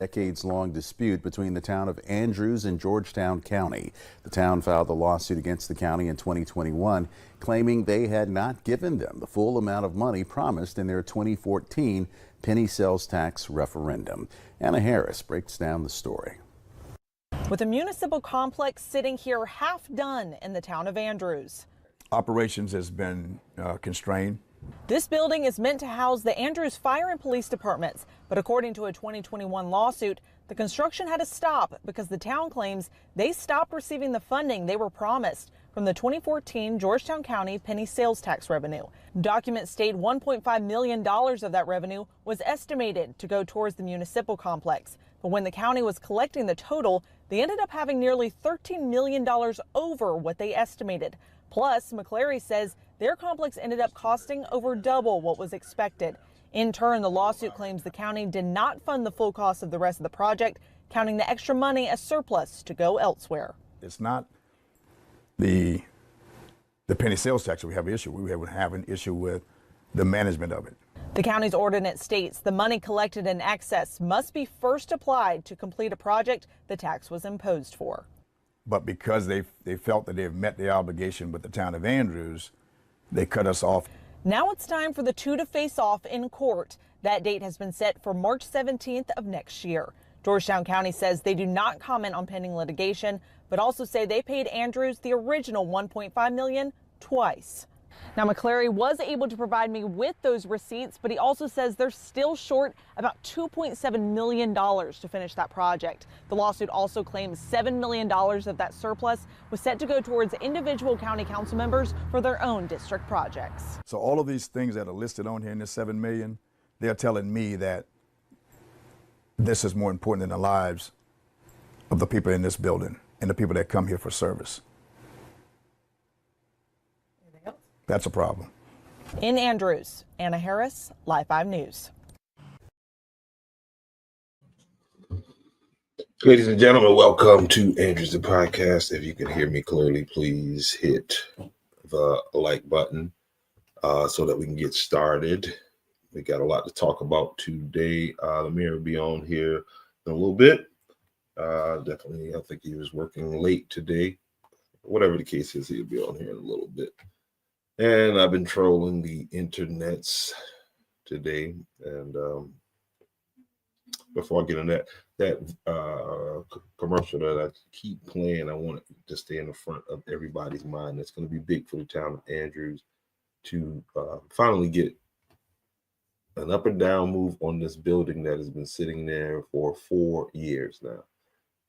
Decades-long dispute between the town of Andrews and Georgetown County. The town filed a lawsuit against the county in 2021, claiming they had not given them the full amount of money promised in their 2014 penny sales tax referendum. Anna Harris breaks down the story. With a municipal complex sitting here half done in the town of Andrews. Operations has been constrained. This building is meant to house the Andrews Fire and Police departments, but according to a 2021 lawsuit, the construction had to stop because the town claims they stopped receiving the funding they were promised from the 2014 Georgetown County penny sales tax revenue. Documents state $1.5 million of that revenue was estimated to go towards the municipal complex, but when the county was collecting the total, they ended up having nearly $13 million over what they estimated. Plus, McClary says their complex ended up costing over double what was expected. In turn, the lawsuit claims the county did not fund the full cost of the rest of the project, counting the extra money as surplus to go elsewhere. It's not the penny sales tax that we have an issue. We have an issue with the management of it. The county's ordinance states the money collected in excess must be first applied to complete a project the tax was imposed for. But because they felt that they've met their obligation with the town of Andrews, they cut us off. Now it's time for the two to face off in court. That date has been set for March 17th of next year. Georgetown County says they do not comment on pending litigation, but also say they paid Andrews the original $1.5 million twice. Now, McClary was able to provide me with those receipts, but he also says they're still short about $2.7 million to finish that project. The lawsuit also claims $7 million of that surplus was set to go towards individual county council members for their own district projects. So all of these things that are listed on here in this $7 million, they're telling me that this is more important than the lives of the people in this building and the people that come here for service. That's a problem. In Andrews, Anna Harris, Live 5 News. Ladies and gentlemen, welcome to Andrews the Podcast. If you can hear me clearly, please hit the like button so that we can get started. We got a lot to talk about today. The mayor will be on here in a little bit. Definitely, I think he was working late today. Whatever the case is, he'll be on here in a little bit. And I've been trolling the internets today. And before I get on that commercial that I keep playing, I want it to stay in the front of everybody's mind. It's going to be big for the town of Andrews to finally get an up and down move on this building that has been sitting there for 4 years now.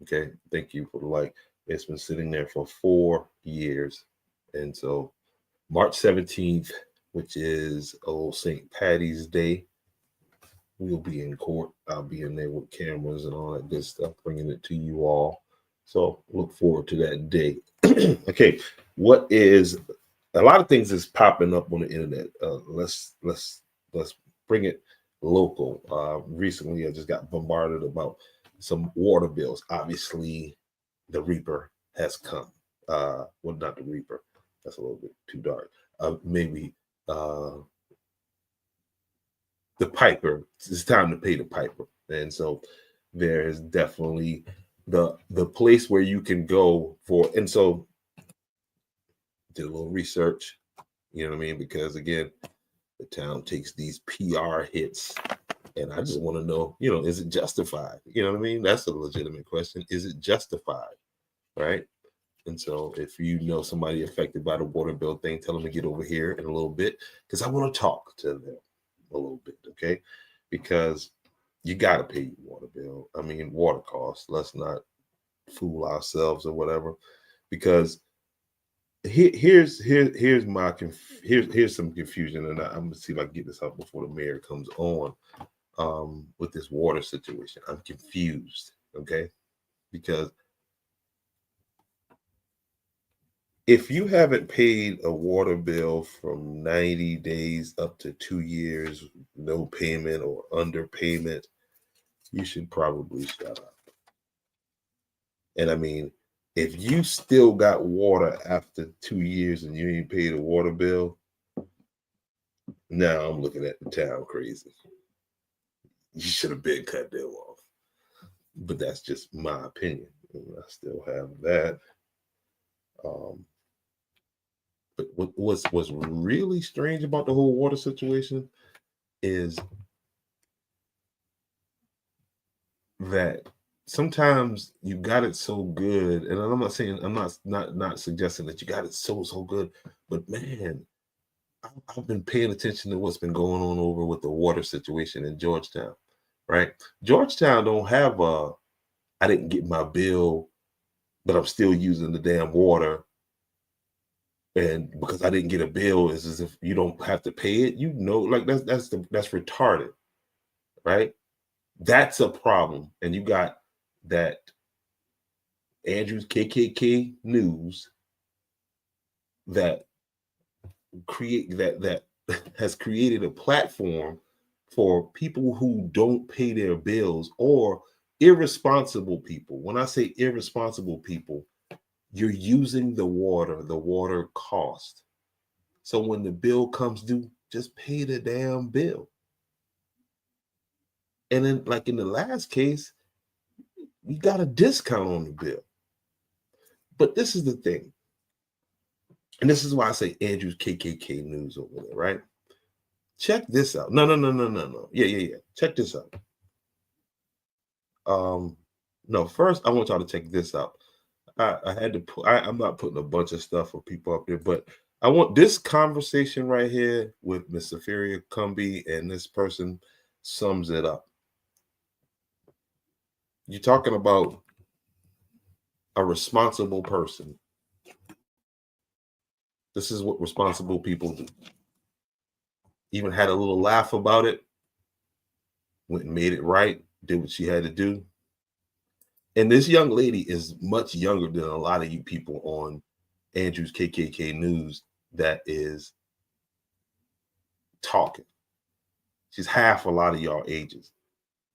Okay, thank you for the like. It's been sitting there for 4 years. And so March 17th, which is old St. Patty's Day, we'll be in court. I'll be in there with cameras and all that good stuff, bringing it to you all. So look forward to that day. Okay, what is a lot of things is popping up on the internet. Let's bring it local. Recently, I just got bombarded about some water bills. Obviously, the Reaper has come. Well, not the Reaper. That's a little bit too dark. Maybe the Piper. It's time to pay the Piper. And so there is definitely the place where you can go for. And so did a little research, you know what I mean? Because again, the town takes these PR hits. And I just want to know, is it justified? You know what I mean? That's a legitimate question. Is it justified? Right? And so if you know somebody affected by the water bill thing, tell them to get over here in a little bit, because I want to talk to them a little bit, okay? Because you got to pay your water bill. I mean, water costs. Let's not fool ourselves or whatever, because here's some confusion, and I'm gonna see if I can get this out before the mayor comes on with this water situation. I'm confused, okay? Because if you haven't paid a water bill from 90 days up to 2 years, no payment or underpayment, you should probably shut up. And I mean, if you still got water after 2 years and you ain't paid a water bill, now I'm looking at the town crazy. You should have been cut them off. but that's just my opinion. And I still have that. But what's really strange about the whole water situation is that sometimes you got it so good, and I'm not saying, I'm not suggesting that you got it so good, but man, I've been paying attention to what's been going on over with the water situation in Georgetown, right? Georgetown don't have I didn't get my bill, but I'm still using the damn water. And because I didn't get a bill, is as if you don't have to pay it. You know, like that's retarded, right? That's a problem. And you got that Andrews KKK News that has created a platform for people who don't pay their bills, or irresponsible people. When I say irresponsible people, you're using the water cost. So when the bill comes due, just pay the damn bill. And then, like in the last case, you got a discount on the bill. But this is the thing. And this is why I say Andrews KKK News over there, right? Check this out. No. Yeah. Check this out. No, first I want y'all to check this out. I had to put, I'm not putting a bunch of stuff for people up there, but I want this conversation right here with Miss Safiria Cumby, and this person sums it up. You're talking about a responsible person. This is what responsible people do. Even had a little laugh about it, went and made it right, did what she had to do. And this young lady is much younger than a lot of you people on Andrews KKK News that is talking. She's half a lot of y'all ages,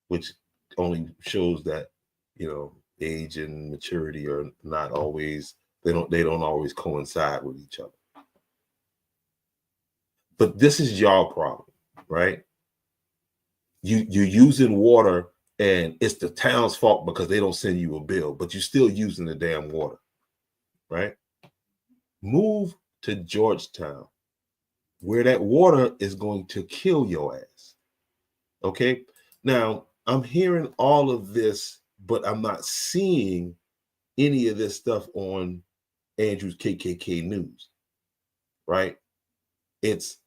which only shows that, you know, age and maturity are not always, they don't always coincide with each other. But this is y'all problem, right? You're using water, and it's the town's fault because they don't send you a bill, but you're still using the damn water, right? Move to Georgetown, where that water is going to kill your ass. Okay? Now, I'm hearing all of this, but I'm not seeing any of this stuff on Andrews KKK News, right? It's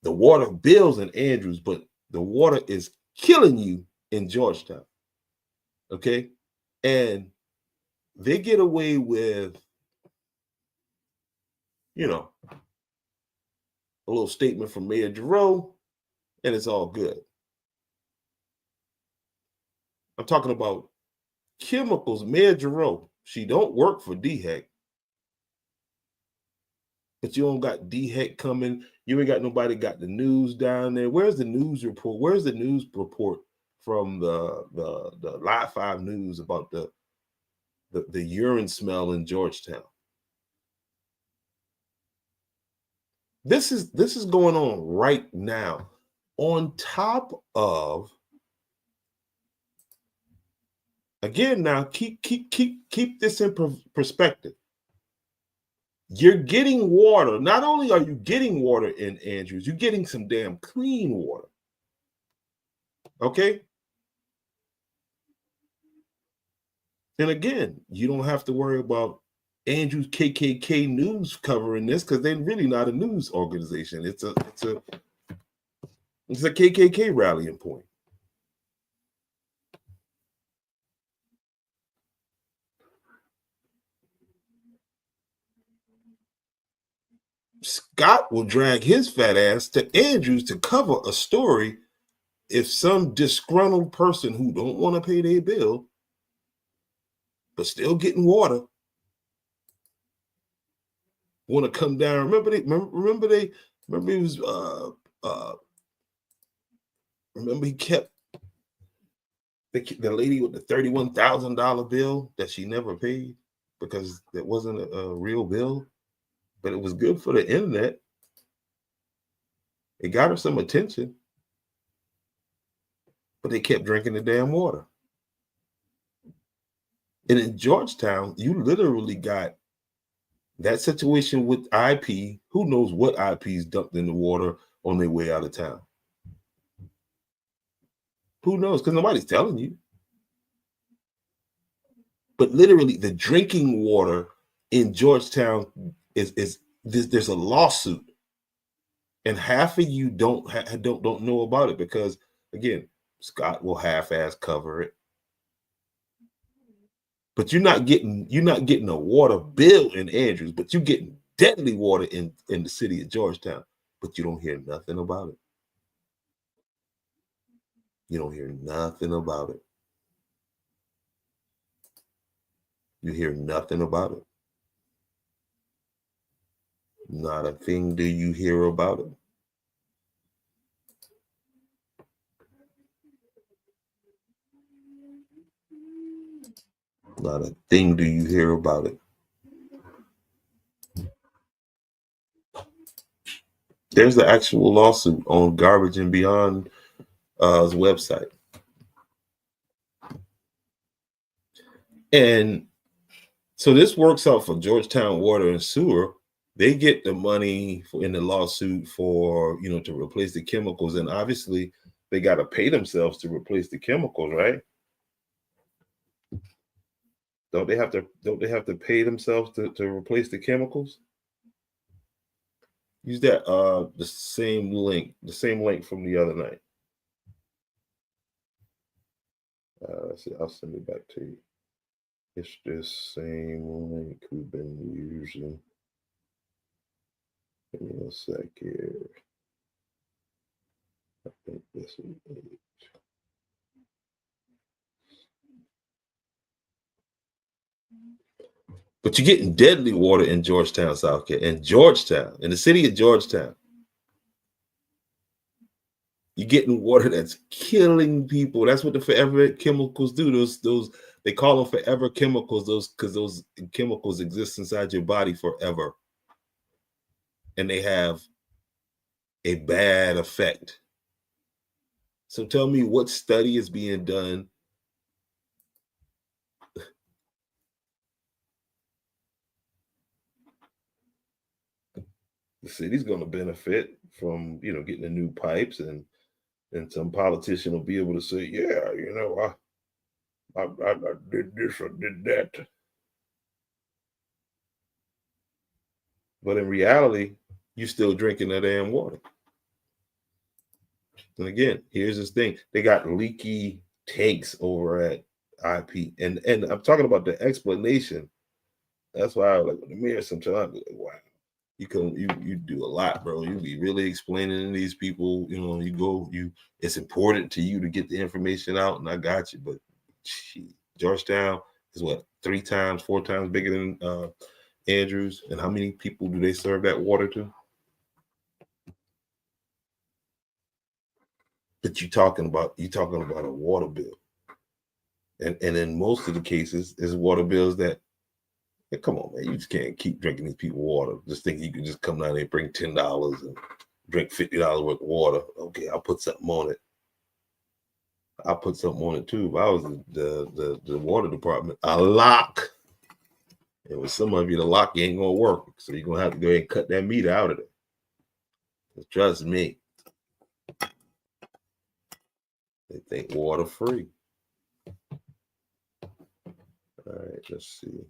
the water bills in Andrews, but the water is killing you in Georgetown. Okay? And they get away with, you know, a little statement from Mayor Giroux, and it's all good. I'm talking about chemicals. Mayor Giroux, she don't work for DHEC, but you don't got DHEC coming. You ain't got nobody got the news down there. Where's the news report? Where's the news report from the Live 5 News about the urine smell in Georgetown? This is going on right now. On top of, again, now keep this in perspective. You're getting water. Not only are you getting water in Andrews, you're getting some damn clean water. Okay? And again, you don't have to worry about Andrews KKK News covering this, because they're really not a news organization. It's a KKK rallying point. Scott will drag his fat ass to Andrews to cover a story if some disgruntled person who don't want to pay their bill but still getting water want to come down. Remember he was remember he kept the lady with the $31,000 bill that she never paid because it wasn't a real bill, but it was good for the internet. It got her some attention, but they kept drinking the damn water. And in Georgetown, you literally got that situation with IP. Who knows what IPs dumped in the water on their way out of town? Who knows? Because nobody's telling you. But literally, the drinking water in Georgetown is there's a lawsuit, and half of you don't know about it because, again, Scott will half-ass cover it. But you're not getting a water bill in Andrews, but you're getting deadly water in the city of Georgetown. But you don't hear nothing about it. You don't hear nothing about it. You hear nothing about it. Not a thing do you hear about it. Not a thing do you hear about it. There's the actual lawsuit on Garbage and Beyond's website. And so this works out for Georgetown Water and Sewer. They get the money in the lawsuit for, to replace the chemicals. And obviously they got to pay themselves to replace the chemicals, right? Don't they have to pay themselves to replace the chemicals? Use that the same link from the other night. Let's see, I'll send it back to you. It's this same link we've been using. Give me a sec here. I think this is it. But you're getting deadly water in Georgetown, South Carolina, in the city of Georgetown. You're getting water that's killing people. That's what the forever chemicals do. Those they call them forever chemicals. Because those chemicals exist inside your body forever, and they have a bad effect. So tell me, what study is being done? The city's going to benefit from, getting the new pipes, and some politician will be able to say, yeah, I did this or did that. But in reality, you're still drinking that damn water. And again, here's this thing. They got leaky tanks over at IP. And I'm talking about the explanation. That's why I was like, in the mirror sometimes, I'm like, wow. You do a lot, bro. You be really explaining to these people, it's important to you to get the information out, and I got you. But Georgetown is what, 4 times bigger than Andrews, and how many people do they serve that water to? But you're talking about a water bill, and in most of the cases, there's water bills that. Come on, man. You just can't keep drinking these people water. Just think you can just come down there and bring $10 and drink $50 worth of water. Okay, I'll put something on it. I'll put something on it too. If I was the water department, a lock. And with some of you, the lock ain't gonna work. So you're gonna have to go ahead and cut that meter out of it. Trust me. They think water free. All right, let's see.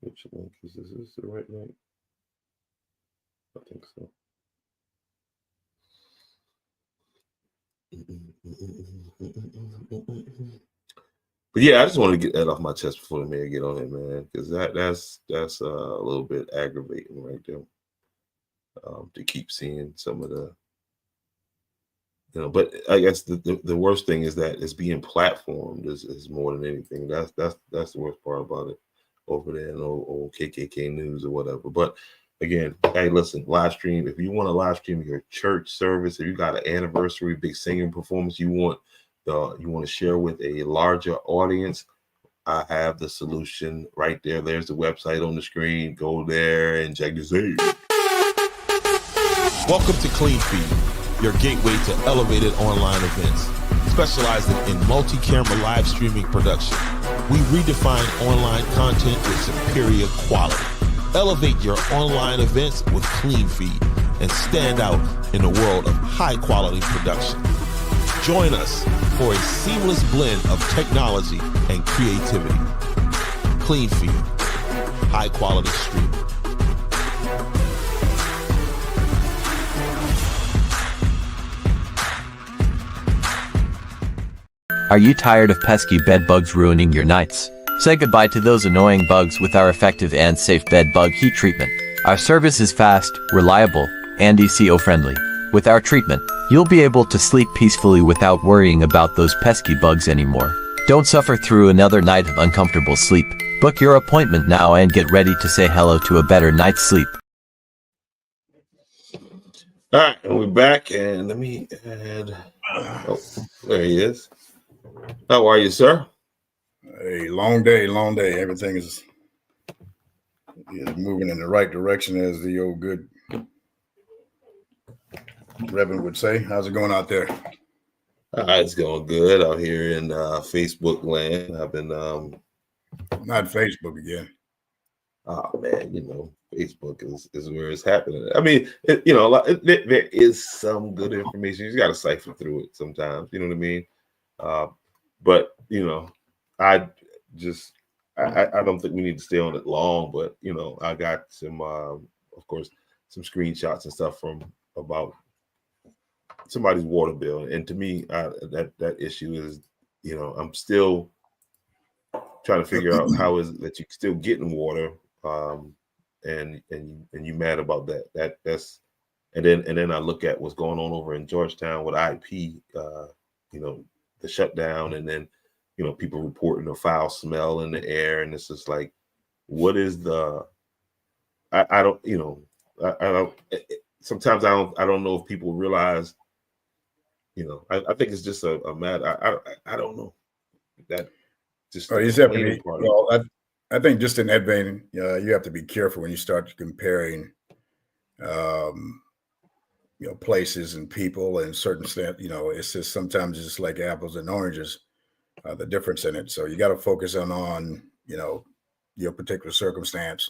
Which link is this? Is this the right link? I think so. But yeah, I just want to get that off my chest before the mayor get on it, man, because that's a little bit aggravating right there. To keep seeing some of the, but I guess the worst thing is that it's being platformed is more than anything. That's the worst part about it. Over there in old KKK news or whatever. But again, hey, listen, live stream. If you want to live stream your church service, if you got an anniversary, big singing performance you want to share with a larger audience, I have the solution right there. There's the website on the screen. Go there and check this out. Welcome to Clean Feed. your gateway to elevated online events. Specializing in multi-camera live streaming production, we redefine online content with superior quality. Elevate your online events with CleanFeed and stand out in the world of high-quality production. Join us for a seamless blend of technology and creativity. CleanFeed, high-quality streaming. Are you tired of pesky bed bugs ruining your nights? Say goodbye to those annoying bugs with our effective and safe bed bug heat treatment. Our service is fast, reliable, and ECO-friendly. With our treatment, you'll be able to sleep peacefully without worrying about those pesky bugs anymore. Don't suffer through another night of uncomfortable sleep. Book your appointment now and get ready to say hello to a better night's sleep. All right, and we're back, and let me add. Oh, there he is. How are you, sir? A long day, long day. Everything is moving in the right direction, as the old good Reverend would say. How's it going out there? It's going good out here in Facebook land. I've been Not Facebook again. oh man, Facebook is where it's happening. I mean, there is some good information. You just got to siphon through it sometimes. You know what I mean? But I don't think we need to stay on it long. But I got some, of course, some screenshots and stuff from about somebody's water bill, and to me, that issue is, I'm still trying to figure out how is it that you're still getting water, and you mad about that. That's and then I look at what's going on over in Georgetown with IP, the shutdown, and then people reporting a foul smell in the air, and it's just like, what is the? I don't sometimes I don't know if people realize, I think it's just a matter. I don't know that. Just you have to be, well, I think just in that vein, you have to be careful when you start comparing, places and people and certain stuff. It's just sometimes it's just like apples and oranges, the difference in it. So you got to focus on your particular circumstance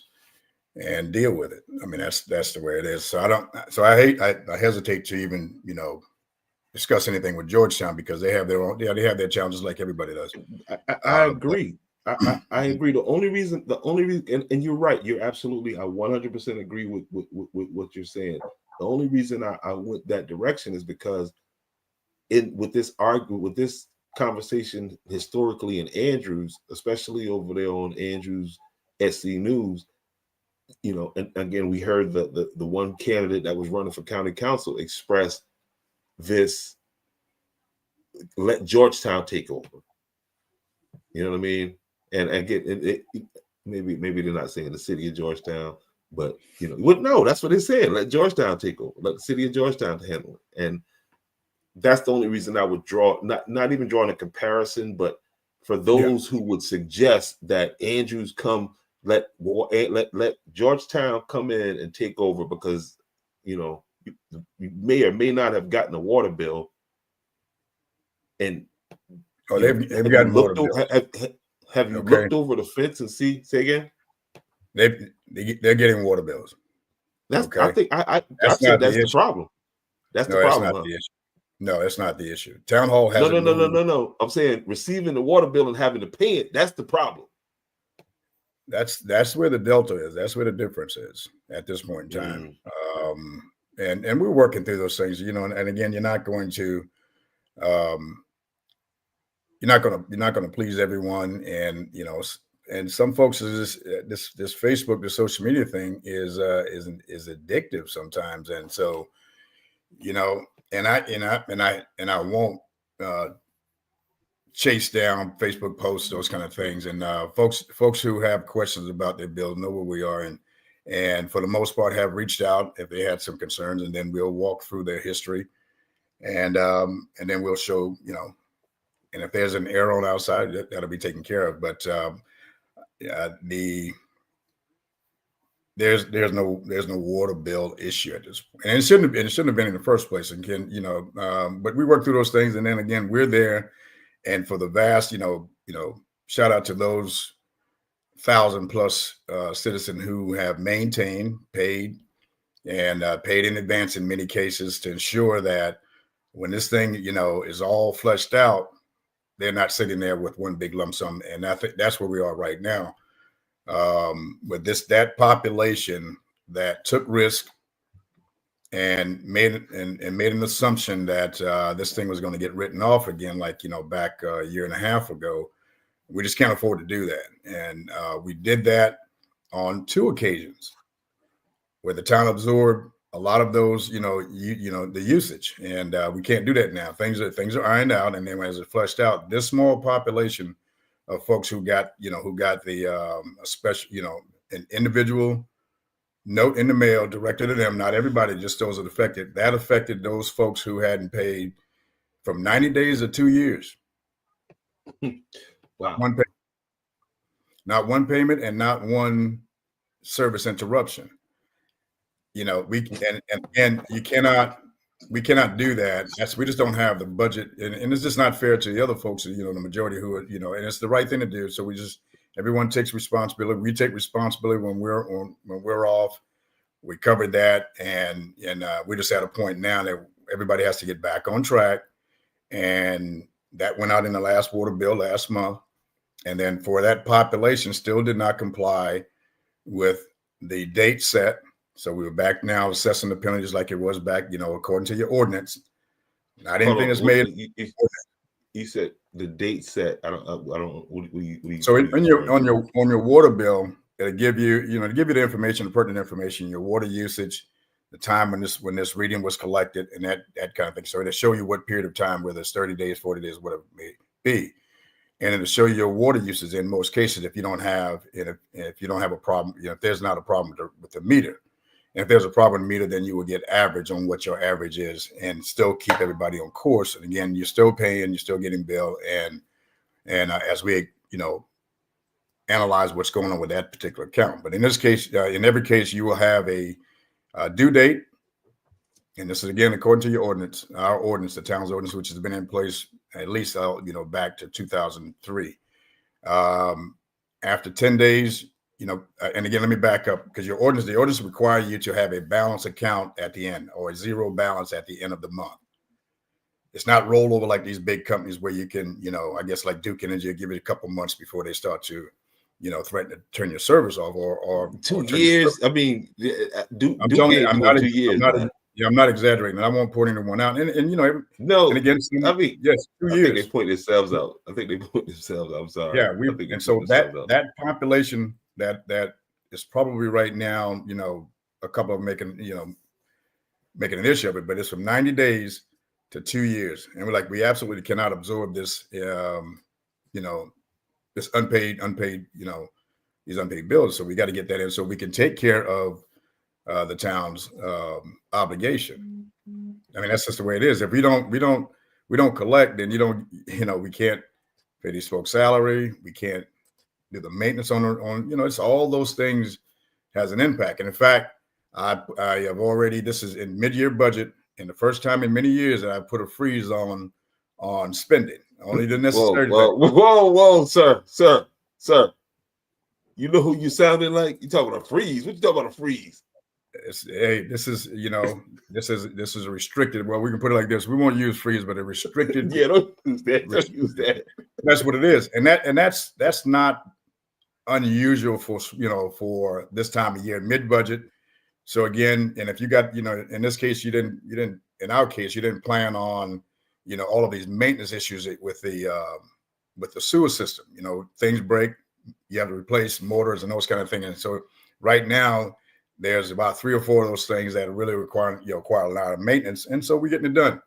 and deal with it. I mean, that's the way it is. So I hesitate to even discuss anything with Georgetown, because they have their own, they have their challenges like everybody does. I agree. I agree. The only reason, and you're right. You're absolutely. I 100% agree with what you're saying. The only reason I went that direction is because with this conversation historically in Andrews, especially over there on Andrews SC News, and again, we heard the one candidate that was running for county council express this: let Georgetown take over. You know what I mean? And again, maybe they're not saying the city of Georgetown, but no, that's what they said. Let Georgetown take over. Let the city of Georgetown handle it. And that's the only reason I would draw, not even drawing a comparison, but for those who would suggest that Andrews let Georgetown come in and take over, because you may or may not have gotten a water bill. And they've gotten water bills. Have you looked over the fence and say again? They're getting water bills. That's okay. I think I said that's the problem. That's the problem. That's not the issue. No, that's not the issue. Town hall has no. I'm saying receiving the water bill and having to pay it. That's the problem. That's where the delta is. That's where the difference is at this point in time. And we're working through those things. And again, you're not going to please everyone, and some folks is this Facebook, the social media thing is addictive sometimes, and so and I won't chase down Facebook posts, those kind of things, and folks who have questions about their bill know where we are, and for the most part have reached out if they had some concerns, and then we'll walk through their history, and then we'll show and if there's an error on our side, that'll be taken care of. But the there's no water bill issue at this point, and it shouldn't have been in the first place. And but we work through those things, and then again, we're there, and for the vast, shout out to those 1,000+ citizens who have maintained, paid in advance in many cases to ensure that when this thing, is all fleshed out, they're not sitting there with one big lump sum. And I think that's where we are right now. With that population that took risk and made an assumption that this thing was going to get written off again, like, back a year and a half ago. We just can't afford to do that. And we did that on 2 occasions where the town absorbed a lot of those, the usage. And we can't do that now. Things are ironed out. And then as it fleshed out, this small population of folks who got the special, an individual note in the mail directed to them, not everybody, just those that affected. That affected those folks who hadn't paid from 90 days to 2 years. Wow. Not one payment and not one service interruption. We cannot do that. We just don't have the budget, and it's just not fair to the other folks, the majority who are, and it's the right thing to do. So everyone takes responsibility. We take responsibility when we're off. We covered that, and we're just at a point now that everybody has to get back on track, and that went out in the last water bill last month. And then for that population still did not comply with the date set. So we were back now assessing the penalties like it was back, according to your ordinance. Not anything is made. You said the date set. I don't. So on your water bill, it'll give you, the information, the pertinent information, your water usage, the time when this reading was collected, and that kind of thing. So it'll show you what period of time, whether it's 30 days, 40 days, whatever it may be. And it'll show you your water usage in most cases if you don't have a problem, if there's not a problem with the meter. And if there's a problem with the meter, then you will get average on what your average is and still keep everybody on course. And again, you're still paying, you're still getting billed. And as we, analyze what's going on with that particular account. But in this case, in every case, you will have a due date. And this is, again, according to your ordinance, our ordinance, the town's ordinance, which has been in place at least, back to 2003. After 10 days, and again, let me back up, because the ordinance require you to have a balance account at the end, or a zero balance at the end of the month. It's not rollover like these big companies where you can, I guess like Duke Energy, give it a couple months before they start to, threaten to turn your service off or 2 years. I mean, I'm telling you, I'm not exaggerating. I won't point anyone out. And no. And again, yes, 2 years. I think they point themselves out. I'm sorry. Yeah, so that population that is probably right now, a couple of making an issue of it, but it's from 90 days to 2 years, and we absolutely cannot absorb this, this unpaid, these unpaid bills. So we got to get that in so we can take care of the town's obligation. I mean, that's just the way it is. If we don't collect, then we can't pay these folks' salary. We can't do the maintenance on it's all those things has an impact. And in fact, I have already, this is in mid-year budget, and the first time in many years that I put a freeze on spending. Only the necessary. Whoa, sir. You know who you sounded like? You talking about a freeze? What you talking about a freeze? This is this is a restricted. Well, we can put it like this: we won't use freeze, but a restricted. Yeah, don't use that. Don't use that. That's what it is, and that's not unusual for this time of year, mid-budget. So again, and if you got in this case you didn't in our case you didn't plan on all of these maintenance issues with the sewer system. Things break, you have to replace motors and those kind of things. And so right now, there's about 3 or 4 of those things that really require a lot of maintenance. And so we're getting it done.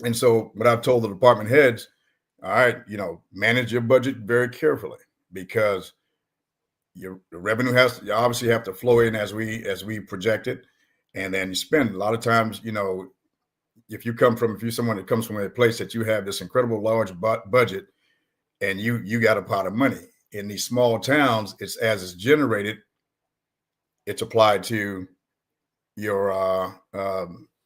And so what I've told the department heads, all right, manage your budget very carefully, because the revenue you obviously have to flow in as we project it. And then you spend a lot of times, if you're someone that comes from a place that you have this incredible large budget and you got a pot of money. In these small towns, it's as it's generated, it's applied to your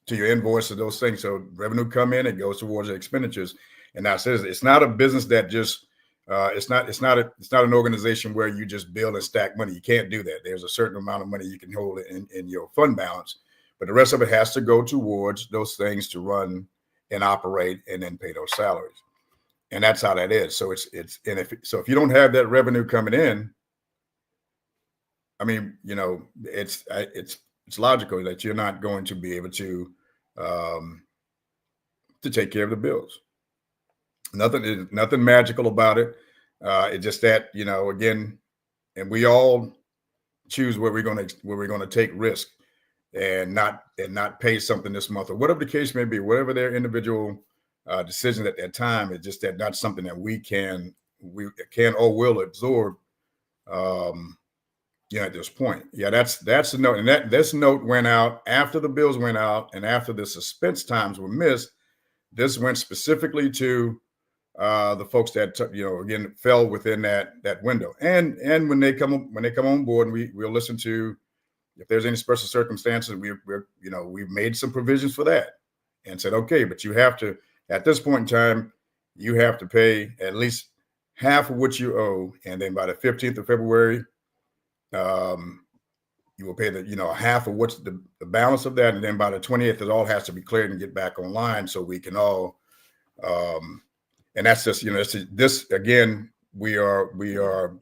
invoice and those things. So revenue come in, it goes towards the expenditures. And that says it's not a business that just it's not an organization where you just build and stack money. You can't do that. There's a certain amount of money you can hold in your fund balance, but the rest of it has to go towards those things to run and operate and then pay those salaries. And that's how that is. So if you don't have that revenue coming in, I mean, it's logical that you're not going to be able to take care of the bills. Nothing magical about it. It's just that, again, and we all choose where we're going to take risk and not pay something this month or whatever the case may be, whatever their individual decision at that time. It's just that not something that we can or will absorb. At this point. Yeah, that's the note. And this note went out after the bills went out and after the suspense times were missed. This went specifically to the folks that again fell within that window. And when they come on board, and we'll listen to if there's any special circumstances. We've made some provisions for that and said, okay, but you have to, at this point in time, you have to pay at least half of what you owe, and then by the 15th of February, you will pay half of what's the balance of that, and then by the 20th, it all has to be cleared and get back online so we can all. And that's just this again. We are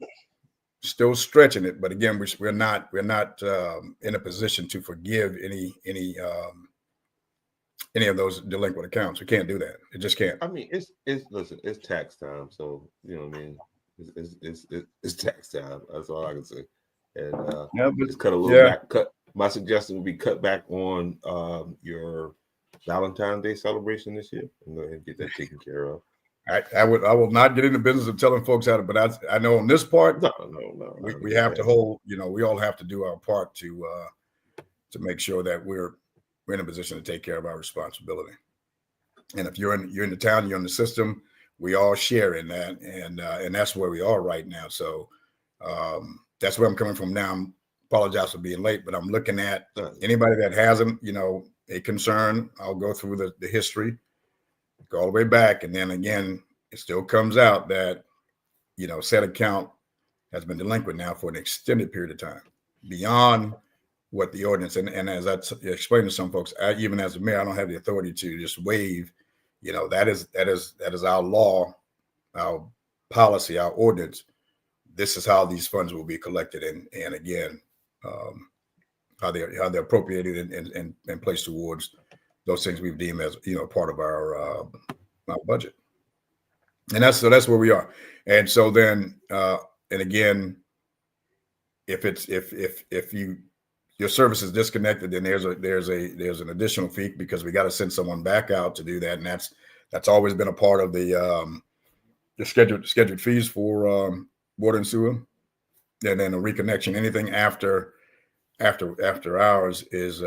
still stretching it, but again, we're not in a position to forgive any of those delinquent accounts. We can't do that. It just can't. I mean, it's tax time, so what I mean. It's tax time. That's all I can say. And just cut a little back. My suggestion would be cut back on your Valentine's Day celebration this year, and go ahead and get that taken care of. I will not get in the business of telling folks how to, but I know on this part, no. We have to hold. We all have to do our part to make sure that we're in a position to take care of our responsibility. And if you're in the town, you're in the system, we all share in that, and that's where we are right now. So. That's where I'm coming from now. I apologize for being late, but I'm looking at anybody that has a concern. I'll go through the history, go all the way back. And then again, it still comes out that, said account has been delinquent now for an extended period of time beyond what the ordinance. And as I explained to some folks, even as a mayor, I don't have the authority to just waive, that is our law, our policy, our ordinance. This is how these funds will be collected, and again, how they're appropriated and placed towards those things we've deemed as part of our budget, and that's where we are. And so then, and again, if your service is disconnected, then there's an additional fee because we got to send someone back out to do that, and that's always been a part of the scheduled fees for. Water and sewer, and then a reconnection. Anything after hours is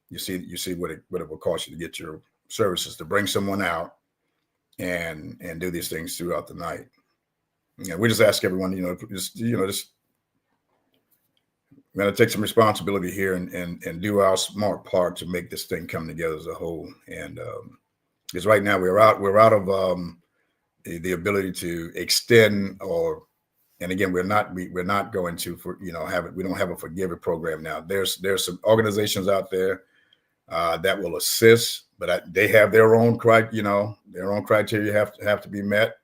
you see what it will cost you to get your services, to bring someone out and do these things throughout the night. We just ask everyone, just we're going to take some responsibility here and do our smart part to make this thing come together as a whole. And because right now we're out of the ability to extend and again, we're not going to have it. We don't have a forgive it program now. There's some organizations out there that will assist, but they have their own criteria have to be met,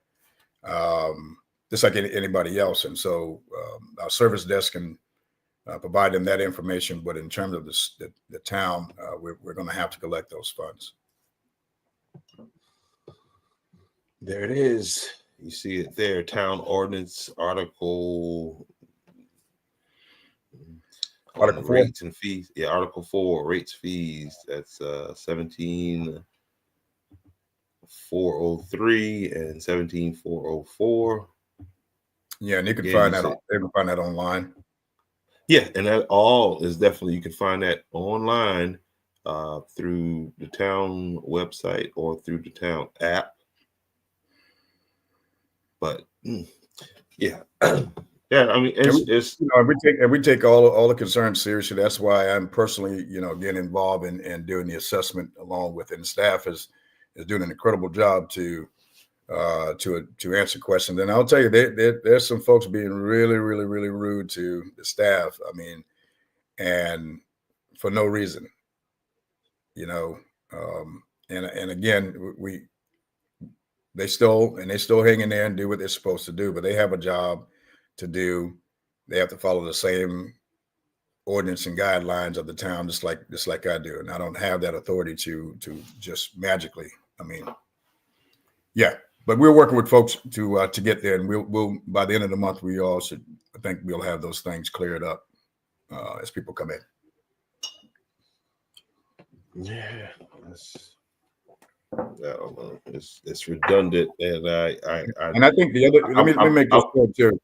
just like anybody else. And so our service desk can provide them that information. But in terms of the town, we're going to have to collect those funds. There it is. You see it there, Town Ordinance Article 4. Rates and fees. Yeah, Article 4, rates, fees. That's 17,403 and 17,404. Yeah, and you can find that. They can find that online. Yeah, and that all is definitely, you can find that online through the town website or through the town app. But yeah, Yeah, I mean, it's You know, we take all the concerns seriously. That's why I'm personally, you know, getting involved in doing the assessment along with it. And staff is doing an incredible job to answer questions. And I'll tell you, there's some folks being really, really, really rude to the staff. I mean, and for no reason, you know. And again, they still hang in there and do what they're supposed to do, but they have a job to do. They have to follow the same ordinance and guidelines of the town, just like I do. And I don't have that authority to just magically. I mean, yeah, but we're working with folks to get there, and we'll by the end of the month I think we'll have those things cleared up as people come in. yeah, it's redundant, and I think the other. Let me make this point too.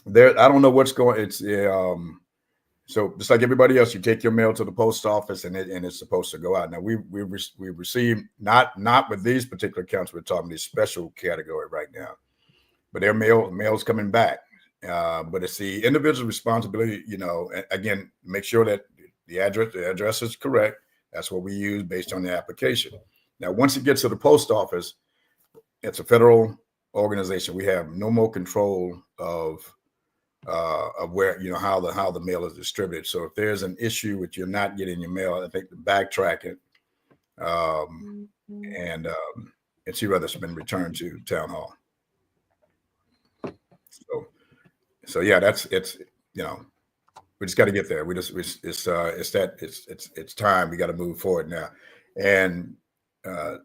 There, I don't know what's going. It's so just like everybody else, you take your mail to the post office, and it's supposed to go out. Now we received not with these particular accounts. We're talking this special category right now, but their mail's coming back. But it's the individual responsibility. You know, again, make sure that the address is correct. That's what we use based on the application. Now, once it gets to the post office, it's a federal organization. We have no more control of where, you know, how the mail is distributed. So if there's an issue with you're not getting your mail, I think to backtrack it and see whether it's been returned to town hall. So yeah, it's you know, we just got to get there. It's time. We got to move forward now. And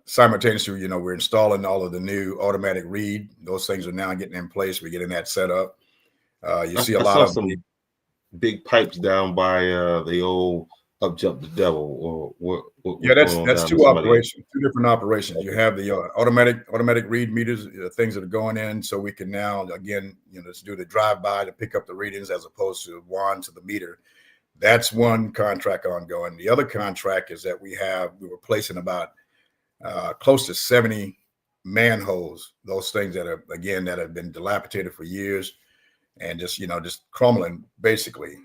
simultaneously, you know, we're installing all of the new automatic read. Those things are now getting in place. We're getting that set up. You see a lot of some big pipes down by the old Up Jump the Devil. Or what yeah, that's two different operations. You have the automatic read meters, things that are going in, so we can now again, you know, just do the drive-by to pick up the readings as opposed to wand to the meter. That's one contract ongoing. The other contract is that we're replacing about close to 70 manholes, those things that have been dilapidated for years and just crumbling basically.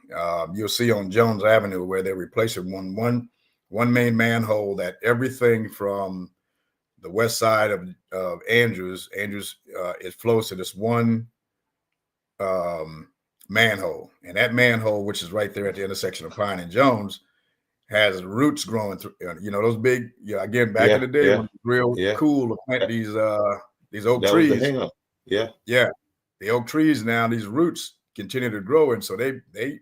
You'll see on Jones Avenue where they're replacing one main manhole that everything from the west side of Andrews, it flows to this one manhole, and that manhole, which is right there at the intersection of Pine and Jones, has roots growing through. You know, those big. Yeah, again, back in the day, it was real cool to plant these oak trees. Was the hang up. Yeah, the oak trees now, these roots continue to grow, and so they're a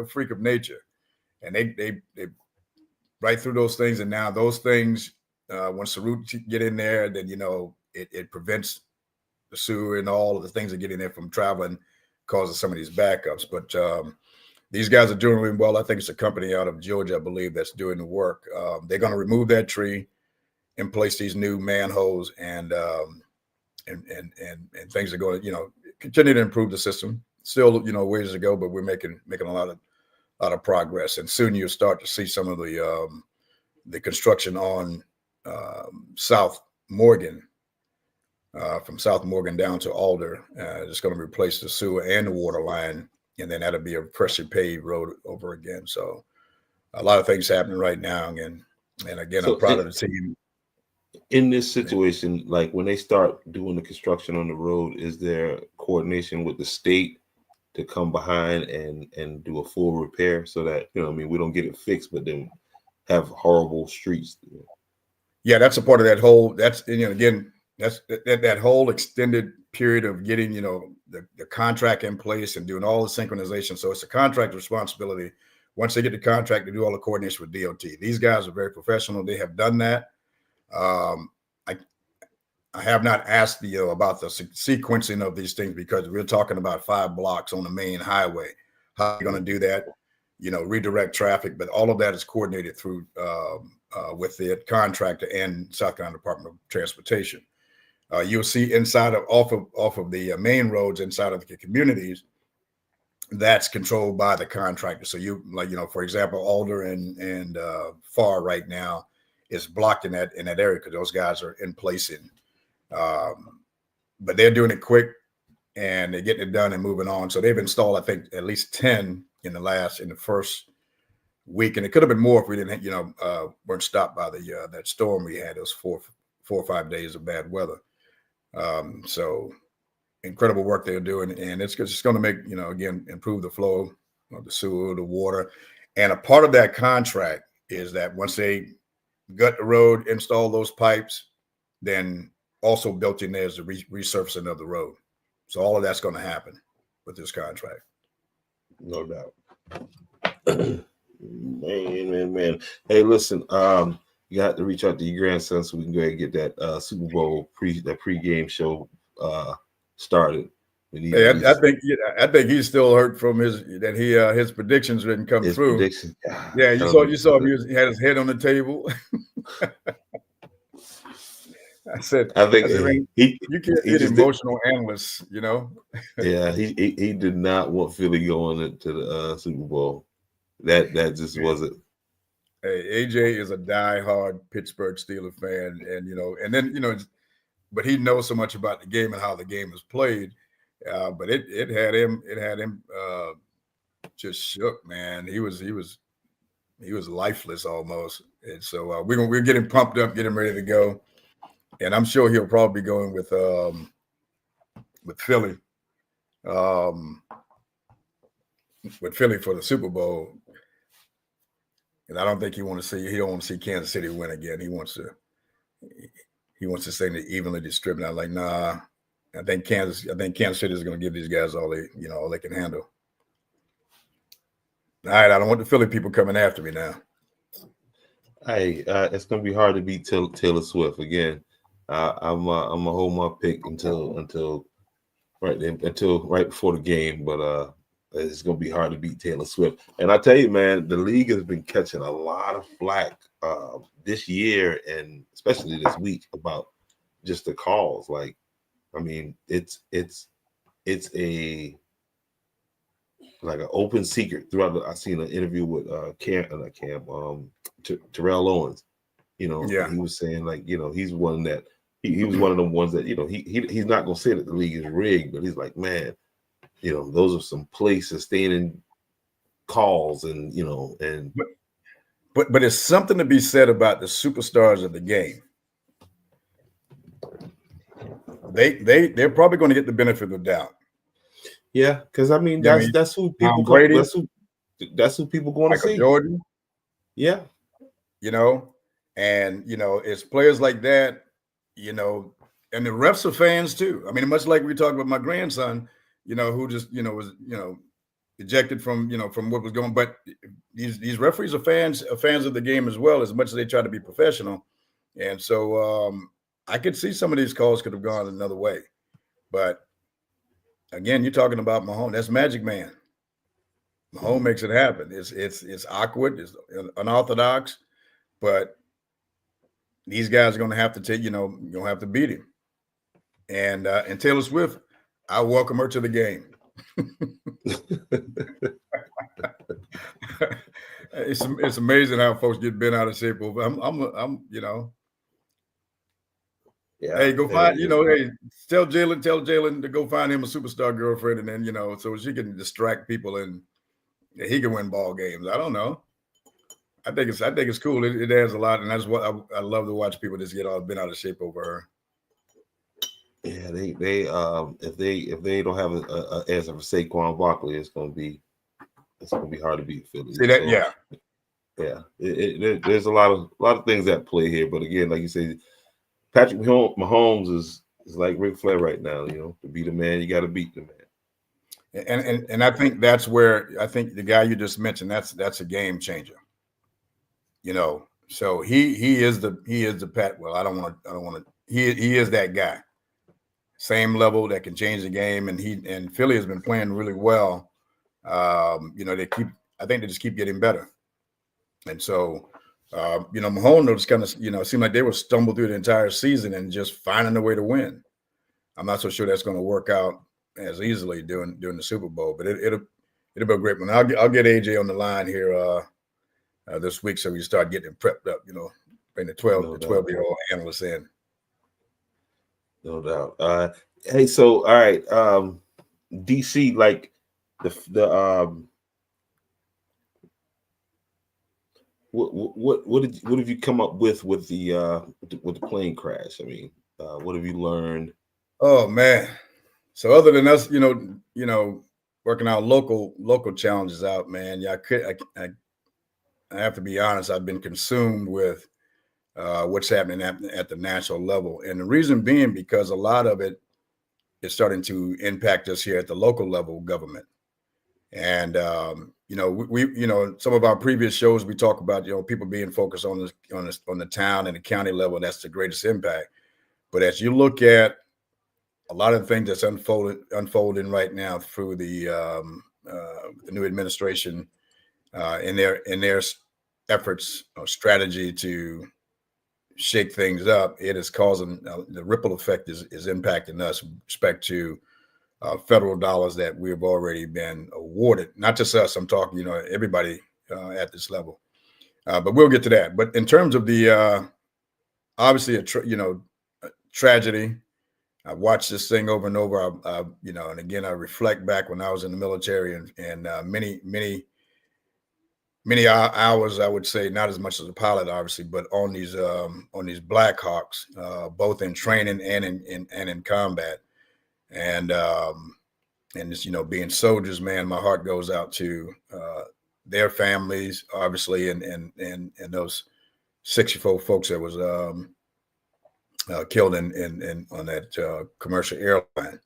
freak of nature, and they right through those things, and now those things, once the roots get in there, then you know it prevents the sewer and all of the things that get in there from traveling, causing some of these backups. But these guys are doing really well. I think it's a company out of Georgia, I believe, that's doing the work. They're going to remove that tree and place these new manholes, and things are going to, you know, continue to improve the system. Still, you know, ways to go, but we're making a lot of progress. And soon you'll start to see some of the construction on South Morgan. From South Morgan down to Alder, it's going to replace the sewer and the water line, and then that'll be a freshly paved road over again. So a lot of things happening right now, and again, I'm proud of the team. In this situation, like when they start doing the construction on the road, is there coordination with the state to come behind and do a full repair so that, you know, I mean, we don't get it fixed, but then have horrible streets? Yeah, that's a part of that whole. That's, you know, again. That's that whole extended period of getting, you know, the contract in place and doing all the synchronization. So it's a contract responsibility. Once they get the contract, to do all the coordination with DOT. These guys are very professional. They have done that. I have not asked about the sequencing of these things because we're talking about 5 blocks on the main highway. How are you going to do that? You know, redirect traffic, but all of that is coordinated through with the contractor and South Carolina Department of Transportation. You'll see off of the main roads inside of the communities, that's controlled by the contractor. So you, like, you know, for example, Alder and Far right now is blocked in that area because those guys are in place but they're doing it quick. and they're getting it done and moving on. So they've installed, I think, at least 10 in the first week, and it could have been more if we didn't, weren't stopped by that storm we had. Those 4 or 5 days of bad weather. So incredible work they're doing, and it's just going to make, again, improve the flow of the sewer, the water. And a part of that contract is that once they gut the road, install those pipes, then also built in there is the resurfacing of the road. So all of that's going to happen with this contract. No doubt. Man. Hey, listen, you have to reach out to your grandson so we can go ahead and get that Super Bowl pregame show started. Hey, I think he's still hurt from his predictions didn't come through. Yeah, you saw him. He had his head on the table. I think you can't be an emotional analyst, Yeah, he did not want Philly going into the Super Bowl. That just wasn't. Hey, AJ is a diehard Pittsburgh Steelers fan, and then but he knows so much about the game and how the game is played. But it had him just shook, man. He was lifeless almost, and so we're getting pumped up, getting ready to go, and I'm sure he'll probably be going with Philly, for the Super Bowl. And I don't think he don't want to see Kansas City win again. He wants to stay evenly distributed. I'm like, nah. I think Kansas City is going to give these guys all they can handle. All right, I don't want the Philly people coming after me now. Hey, it's going to be hard to beat Taylor Swift again. I'm gonna hold my pick until right before the game, but it's gonna be hard to beat Taylor Swift. And I tell you, man, the league has been catching a lot of flack this year, and especially this week, about just the calls. Like, I mean, it's a like an open secret throughout. I seen an interview with Terrell Owens. Yeah. He was saying, like, he's one that he was one of the ones that he's not gonna say that the league is rigged, but he's like, man, those are some places standing calls, and but it's something to be said about the superstars of the game. They're probably going to get the benefit of the doubt. Yeah, because I mean that's who people that's who people going to see. Jordan. Yeah. And it's players like that, and the refs are fans too. I mean, much like we talked about my grandson, who just was ejected from what was going. But these referees are fans of the game as well, as much as they try to be professional. And so I could see some of these calls could have gone another way. But again, you're talking about Mahomes. That's Magic Man. Mahomes makes it happen. It's awkward. It's unorthodox, but these guys are going to have to take. Going to have to beat him. And Taylor Swift, I welcome her to the game. It's amazing how folks get bent out of shape over. I'm Yeah. Hey, go find, hey, tell Jalen to go find him a superstar girlfriend, and then, so she can distract people and he can win ball games. I don't know. I think it's cool. It adds a lot, and that's what I love to watch people just get all bent out of shape over her. Yeah, they if they don't have a answer for Saquon Barkley, it's gonna be hard to beat Philly. See that? So, yeah. There's a lot of things at play here, but again, like you say, Patrick Mahomes is like Ric Flair right now. To beat a man, you got to beat the man. And I think that's where I think the guy you just mentioned, that's a game changer. So he is the Pat. Well, I don't want to. He is that guy. Same level that can change the game, and Philly has been playing really well. I think they just keep getting better, and so Mahomes just kind of seemed like they were stumble through the entire season and just finding a way to win. I'm not so sure that's going to work out as easily during the Super Bowl, but it'll be a great one. I'll get AJ on the line here this week, so we start getting prepped up. Bring the 12-year-old analysts in. No doubt. Hey, so all right. DC, like what have you come up with the plane crash? I mean, what have you learned? Oh man. So other than us, working out local challenges out, man. Yeah, I have to be honest. I've been consumed with what's happening at the national level, and the reason being because a lot of it is starting to impact us here at the local level government. And we some of our previous shows we talk about people being focused on the town and the county level. That's the greatest impact. But as you look at a lot of the things that's unfolding right now through the new administration in their efforts or strategy to shake things up, it is causing the ripple effect is impacting us with respect to federal dollars that we've already been awarded. Not just us, I'm talking, everybody at this level. But we'll get to that. But in terms of the obviously a tragedy, I watched this thing over and over. And again, I reflect back when I was in the military and many hours, I would say, not as much as a pilot, obviously, but on these Blackhawks, both in training and in combat, and just being soldiers, man, my heart goes out to their families, obviously, and those 64 folks that was killed in on that commercial airline.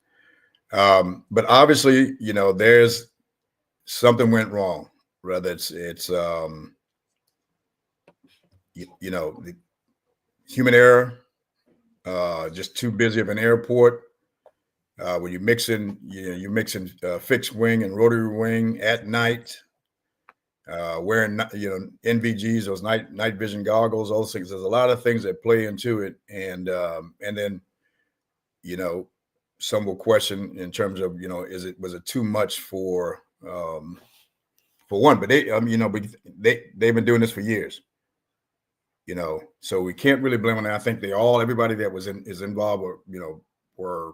But obviously, there's something went wrong. Whether it's the human error, just too busy of an airport. When you're mixing fixed wing and rotary wing at night, wearing NVGs, those night vision goggles, those things. There's a lot of things that play into it, and then some will question in terms of was it too much for one, but they've been doing this for years, so we can't really blame them. I think everybody that is involved were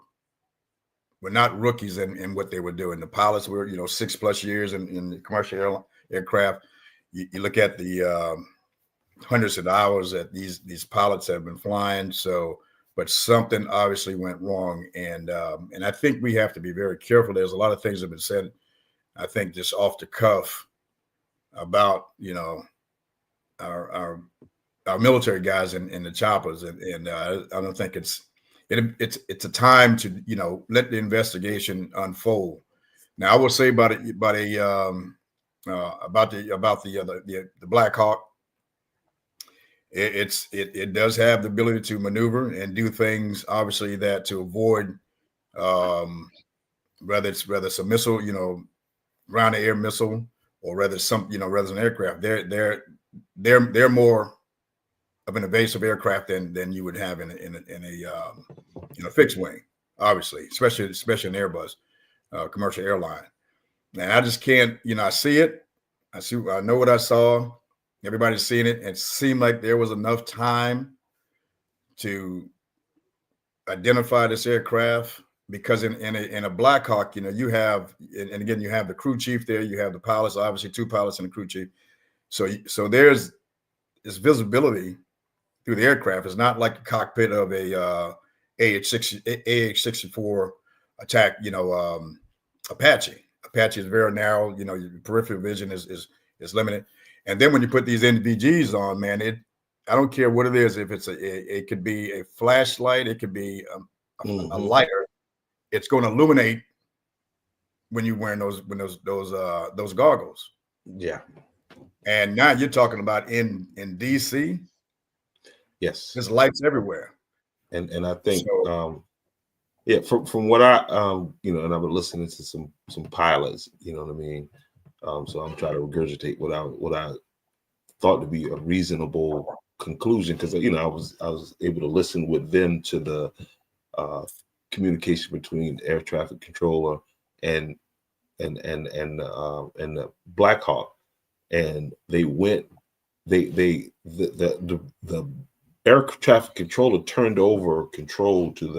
not rookies in what they were doing. The pilots were 6+ years in the commercial aircraft. You look at the hundreds of hours that these pilots have been flying. So, but something obviously went wrong, and I think we have to be very careful. There's a lot of things that have been said, I think, just off the cuff about our military guys in the choppers, and I don't think it's a time to let the investigation unfold. Now, I will say about the Black Hawk, it does have the ability to maneuver and do things, obviously, that to avoid whether it's a missile, ground to air missile, or rather it's an aircraft. They're more of an evasive aircraft than you would have in a fixed wing, obviously, especially an Airbus commercial airline. And I just can't, I see it. I know what I saw. Everybody's seeing it. It seemed like there was enough time to identify this aircraft, because in a Black Hawk, you have, and again, you have the crew chief there, you have the pilots, obviously 2 pilots and the crew chief. So there's this visibility through the aircraft. It's not like the cockpit of a AH-64 attack, Apache. Apache is very narrow, your peripheral vision is limited. And then when you put these NVGs on, man, I don't care what it is. If it could be a flashlight, it could be a lighter. It's going to illuminate when you're wearing those goggles. Yeah. And now you're talking about in DC. Yes. There's lights everywhere. And I think from what I and I've been listening to some pilots, you know what I mean? So I'm trying to regurgitate what I thought to be a reasonable conclusion, because I was able to listen with them to the communication between the air traffic controller and the Black Hawk, and the air traffic controller turned over control to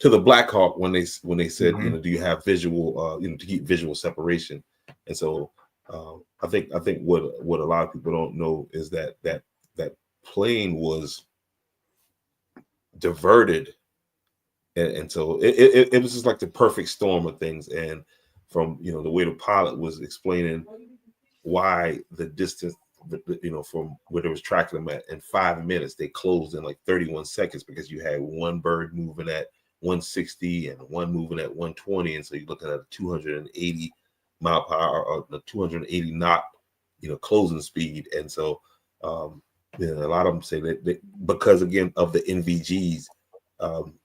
to the Black Hawk when they said, Mhm. do you have visual, to keep visual separation. And so I think what a lot of people don't know is that plane was diverted, and so it was just like the perfect storm of things. And from the way the pilot was explaining why the distance, from where they was tracking them at in 5 minutes, they closed in like 31 seconds because you had one bird moving at 160 and one moving at 120, and so you're looking at a 280 mile per hour or the 280 knot, closing speed. And so a lot of them say that because again of the NVGs,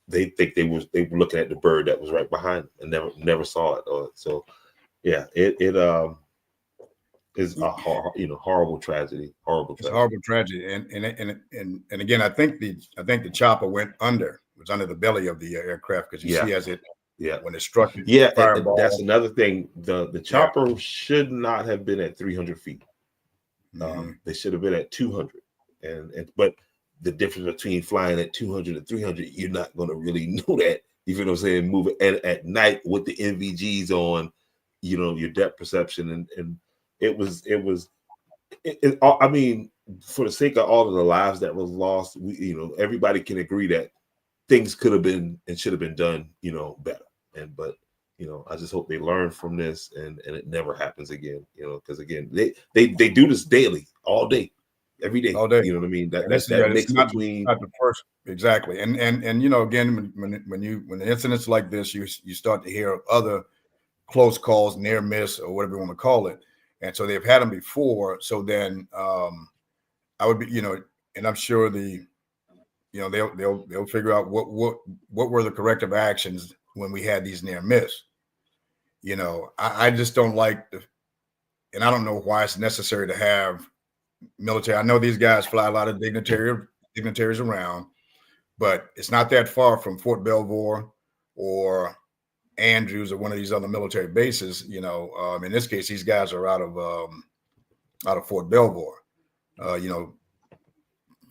they think they were looking at the bird that was right behind them and never saw it. So yeah, it is a horrible tragedy. It's a horrible tragedy. And again, I think the chopper was under the belly of the aircraft, because you see as it when it struck it. Yeah, and that's another thing. The chopper should not have been at 300 feet. They should have been at 200. But the difference between flying at 200 and 300, you're not going to really know that. You feel what I'm saying? Moving at night with the NVGs on, your depth perception, and it was. I mean, for the sake of all of the lives that was lost, everybody can agree that things could have been and should have been done, better. But I just hope they learn from this and it never happens again. Because again, they do this daily, all day, every day. All day. You know what I mean? That mix between not the first, exactly. And again, when incidents like this, you start to hear of other close calls, near miss, or whatever you want to call it. And so they've had them before. So then I would be, and I'm sure they'll figure out what were the corrective actions when we had these near miss. I just don't like and I don't know why it's necessary to have military. I know these guys fly a lot of dignitaries around, but it's not that far from Fort Belvoir or Andrews or one of these other military bases. In this case, these guys are out of Fort Belvoir,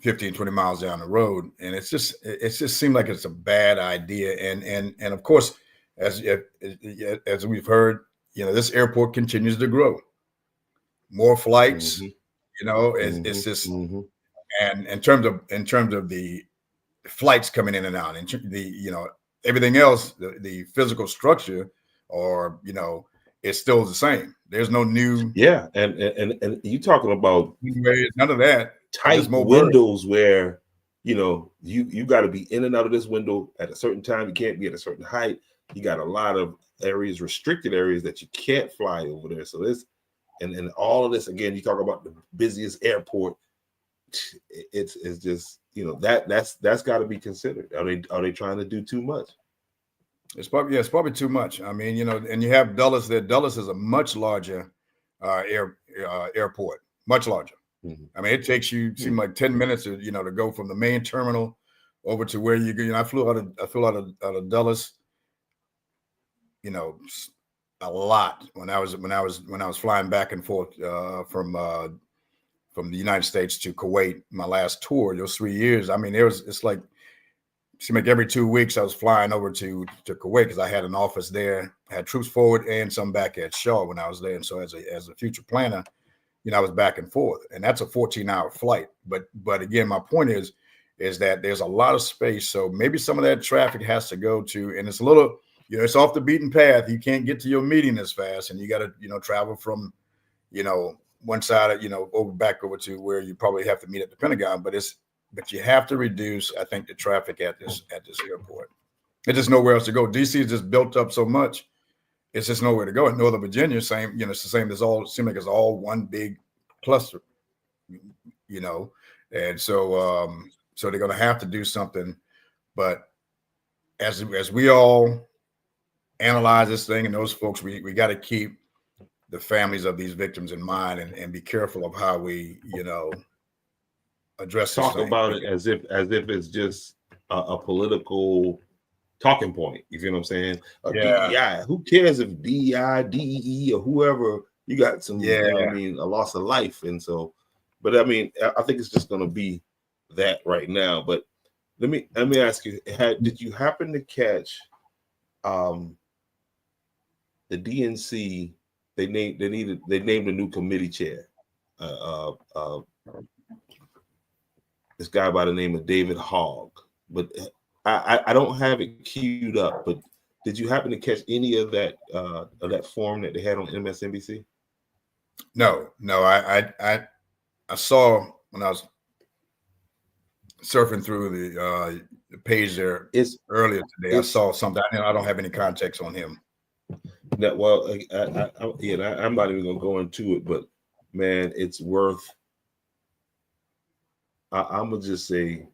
15, 20 miles down the road. And it just seemed like it's a bad idea. And of course, as we've heard, this airport continues to grow. More flights, it's just, and in terms of the flights coming in and out, and everything else, the physical structure, or it's still the same. There's no new. Yeah, and you talking about none of that. Tight windows where you got to be in and out of this window at a certain time. You can't be at a certain height. You got a lot of areas, restricted areas, that you can't fly over there. So this and all of this, again, you talk about the busiest airport. It's just that's got to be considered. Are they trying to do too much? It's probably too much. I mean, and you have Dulles. Dulles is a much larger airport, much larger. Mm-hmm. I mean, it takes you seem like 10 minutes to go from the main terminal over to where you go. I flew out of Dulles, a lot when I was flying back and forth from the United States to Kuwait. My last tour, those 3 years. I mean, it's like every 2 weeks I was flying over to Kuwait, because I had an office there. I had troops forward and some back at Shaw when I was there. And so as a future planner, I was back and forth, and that's a 14-hour flight. But again, my point is that there's a lot of space. So maybe some of that traffic has to go to, and it's a little, it's off the beaten path. You can't get to your meeting as fast, and you got to, travel from, one side of, back over to where you probably have to meet at the Pentagon. But you have to reduce, I think, the traffic at this airport. There's just nowhere else to go. DC is just built up so much. It's just nowhere to go. In Northern Virginia, same, it's the same. It seems like it's all one big cluster, and so they're going to have to do something. But as we all analyze this thing, and those folks, we got to keep the families of these victims in mind, and be careful of how we, address this talk thing. about it as if it's just a political talking point. You feel what I'm saying? DEI. Who cares if DEI, DEE, or whoever, you got some, a loss of life. And so, but I mean, I think it's just going to be that right now. But Let me ask you: did you happen to catch the DNC? They named a new committee chair. This guy by the name of David Hogg, but I don't have it queued up. But did you happen to catch any of that forum that they had on MSNBC? No. I saw when I was surfing through the page there earlier today. I saw something. I don't have any context on him. That well, I'm not even gonna go into it, but man, it's worth. I'm gonna just say,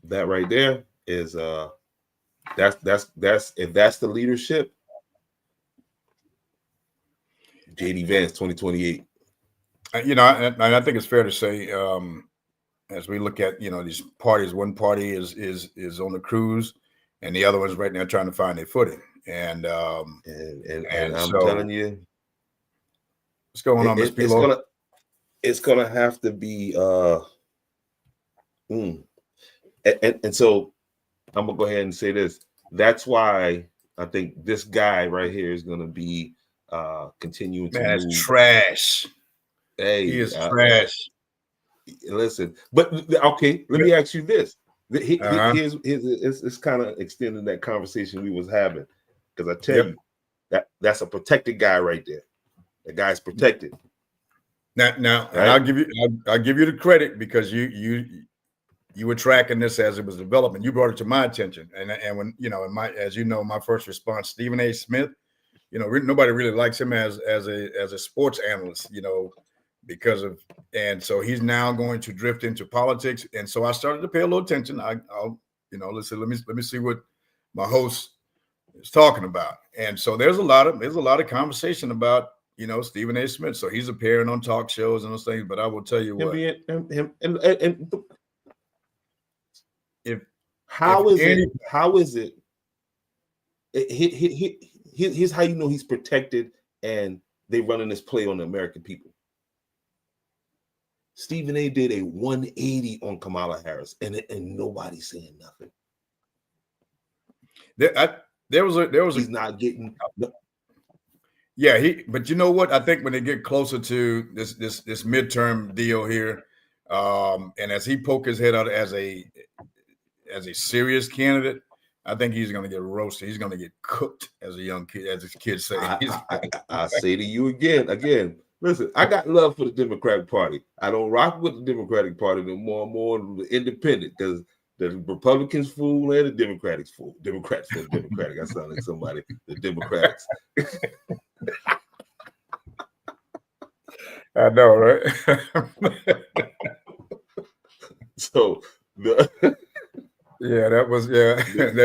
that right there is that's if that's the leadership, JD Vance 2028. And I think it's fair to say, as we look at these parties, one party is on the cruise, and the other one's right now trying to find their footing. And I'm so, telling you, what's going on, Mr. Pilo? It's gonna have to be and so I'm gonna go ahead and say this. That's why I think this guy right here is gonna be continuing to move. That's trash. Hey, he is trash. Listen, but okay, let me ask you this. It's kind of extending that conversation we was having, because I tell you that's a protected guy right there. That guy's protected. Now, right? And I'll give you the credit, because you were tracking this as it was developing. You brought it to my attention, and when as you know, my first response, Stephen A. Smith. Nobody really likes him as a sports analyst. And so he's now going to drift into politics. And so I started to pay a little attention. I'll listen, let me see what my host is talking about. And so there's a lot of conversation about, Stephen A. Smith. So he's appearing on talk shows and those things, but I will tell you what. How is it? Here's how you know he's protected and they running this play on the American people. Stephen A. did a 180 on Kamala Harris, and nobody's saying nothing. There was he's not getting. Yeah, but you know what? I think when they get closer to this midterm deal here, and as he poke his head out as a serious candidate, I think he's going to get roasted. He's going to get cooked, as his kids say. I say to you again. Listen, I got love for the Democratic Party. I don't rock with the Democratic Party no more. I'm more independent, because the Republicans fool and the Democrats fool. Democrats fool Democratic. I sound like somebody. The Democrats. I know, right? So that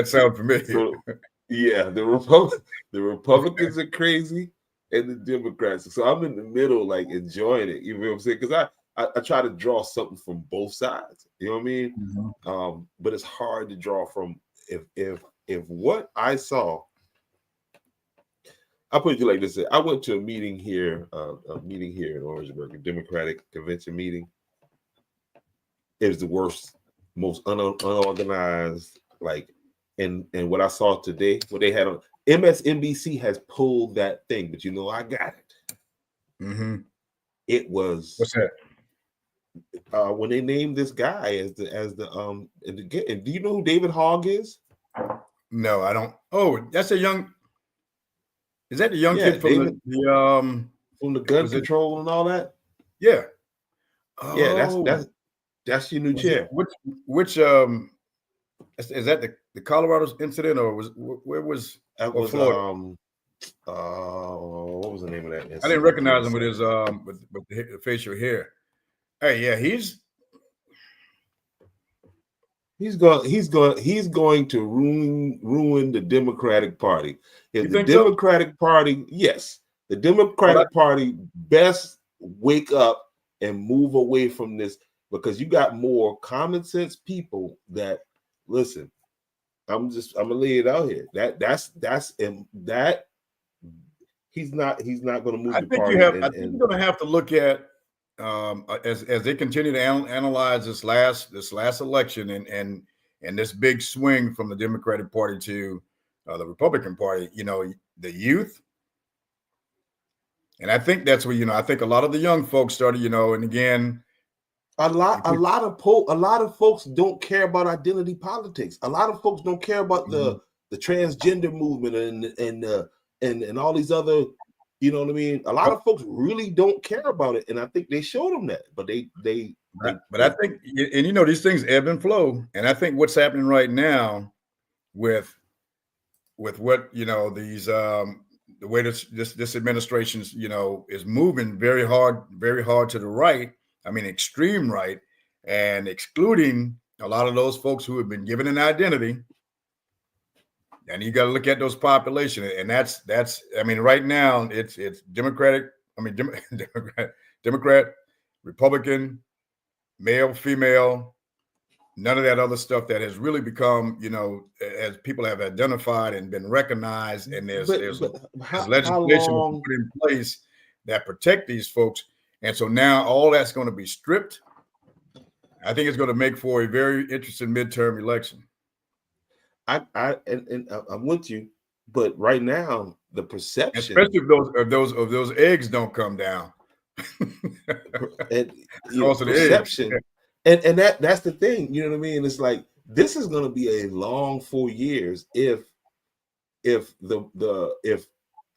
sounds familiar. So, the Republicans are crazy, and the Democrats. So I'm in the middle, like enjoying it. You know what I'm saying? Because I try to draw something from both sides. You know what I mean? Mm-hmm. But it's hard to draw from if what I saw. I'll put it like this: I went to a meeting here in Orangeburg, a Democratic convention meeting. It was the worst, most unorganized. And what I saw today, what they had on MSNBC has pulled that thing, but I got it. Mm-hmm. It was what's that? When they named this guy as the and do you know who David Hogg is? No, I don't. Oh, that's a young. Is that the young kid from from the gun control and all that? Yeah. Yeah, that's your new chair. Which is that the Colorado incident, or where was that? Was Florida? What was the name of that incident? I didn't recognize him with his with the facial hair. Hey, yeah, he's going to ruin the Democratic Party. If the Democratic Party, yes, the Democratic Party best wake up and move away from this, because you got more common sense people that listen. I'm gonna lay it out here. He's not going to move. I think you're going to have to look at as they continue to analyze this last election and this big swing from the Democratic Party to the Republican Party, the youth. And I think that's where, I think a lot of the young folks started, and again, a lot of folks don't care about identity politics. A lot of folks don't care about the transgender movement and all these other, you know what I mean? A lot of folks really don't care about it, and I think they showed them that. But but I think, and these things ebb and flow, and I think what's happening right now with what these the way this administration's is moving very hard to the right. I mean, extreme right, and excluding a lot of those folks who have been given an identity. And you got to look at those population, and that's. I mean, right now it's Democratic. I mean, Democrat, Republican, male, female. None of that other stuff that has really become, as people have identified and been recognized, and there's legislation put in place that protect these folks, and so now all that's going to be stripped. I think it's going to make for a very interesting midterm election. I'm with you, but right now the perception, especially if those eggs don't come down, and perception. And that's the thing, you know what I mean? It's like this is going to be a long 4 years if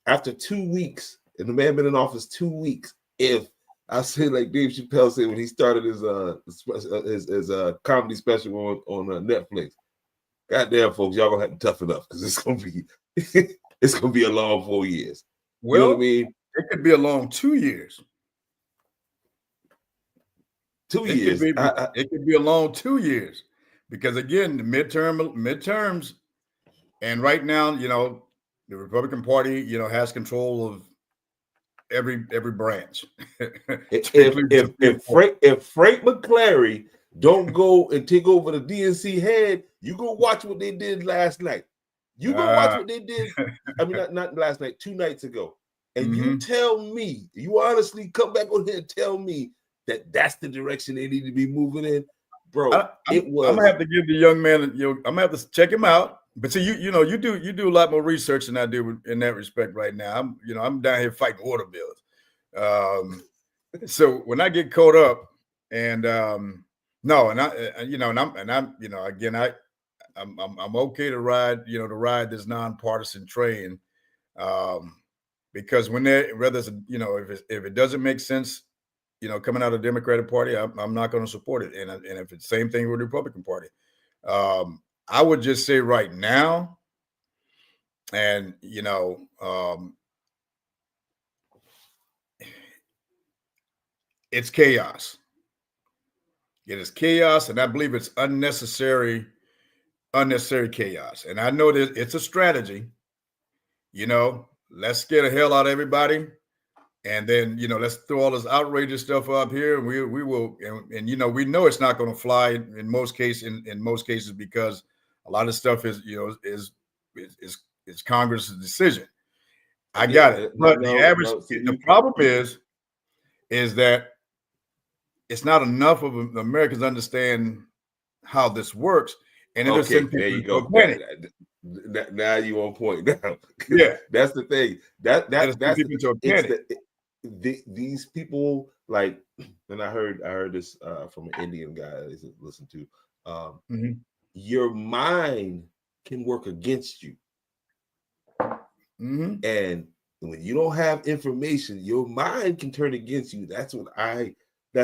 after 2 weeks, and the man been in office 2 weeks, if I say like Dave Chappelle said when he started his comedy special on Netflix, goddamn folks, y'all gonna have to toughen up because it's gonna be a long 4 years. Well, you know what I mean? It could be a long 2 years. 2 years. It could be a long 2 years because again, the midterms, and right now, the Republican Party, has control of every branch. If Frank McClary don't go and take over the DNC head, you go watch what they did last night. You go watch what they did. I mean, not last night, 2 nights ago. And you tell me, you honestly come back on here and tell me that's the direction they need to be moving in, bro. I'm gonna have to give the young man. I'm gonna have to check him out. But see, you do a lot more research than I do in that respect right now. I'm down here fighting water bills. So when I get caught up, and I'm okay to ride this nonpartisan train, because when if it doesn't make sense, coming out of the Democratic Party, I'm not going to support it. And if it's the same thing with the Republican Party, I would just say right now, and it's chaos. It is chaos, and I believe it's unnecessary chaos. And I know that it's a strategy. Let's scare the hell out of everybody. And then, let's throw all this outrageous stuff up here, and we will, and we know it's not going to fly in most cases because a lot of stuff is Congress's decision. I got it, but the problem is that it's not enough of Americans understand how this works, and it'll send people there you go. Now you on point. Now, yeah, that's the thing. That's people into a panic. These people, like, and I heard this from an Indian guy I listened to. Your mind can work against you, and when you don't have information, your mind can turn against you. That's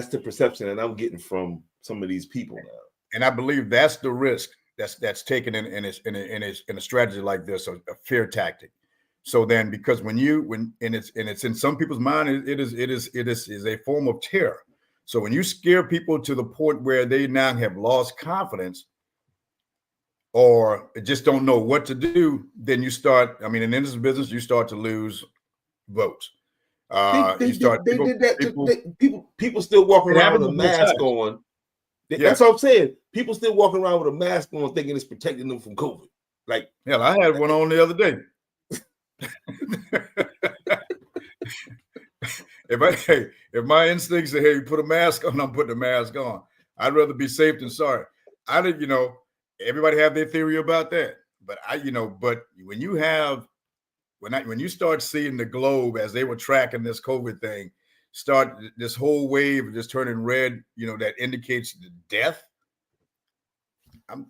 the perception that I'm getting from some of these people now. And I believe that's the risk that's taken in a strategy like this, a fear tactic. So then, because it's in some people's mind, it is a form of terror. So when you scare people to the point where they now have lost confidence or just don't know what to do, then you start. I mean, in this business, you start to lose votes. People still walking around with a mask on. That's what I'm saying. People still walking around with a mask on, thinking it's protecting them from COVID. Like, hell, I had one on the other day. if my instincts say, hey, put a mask on, I'm putting a mask on. I'd rather be safe than sorry. I didn't, everybody have their theory about that. But but when you start seeing the globe as they were tracking this COVID thing, start this whole wave just turning red, that indicates the death.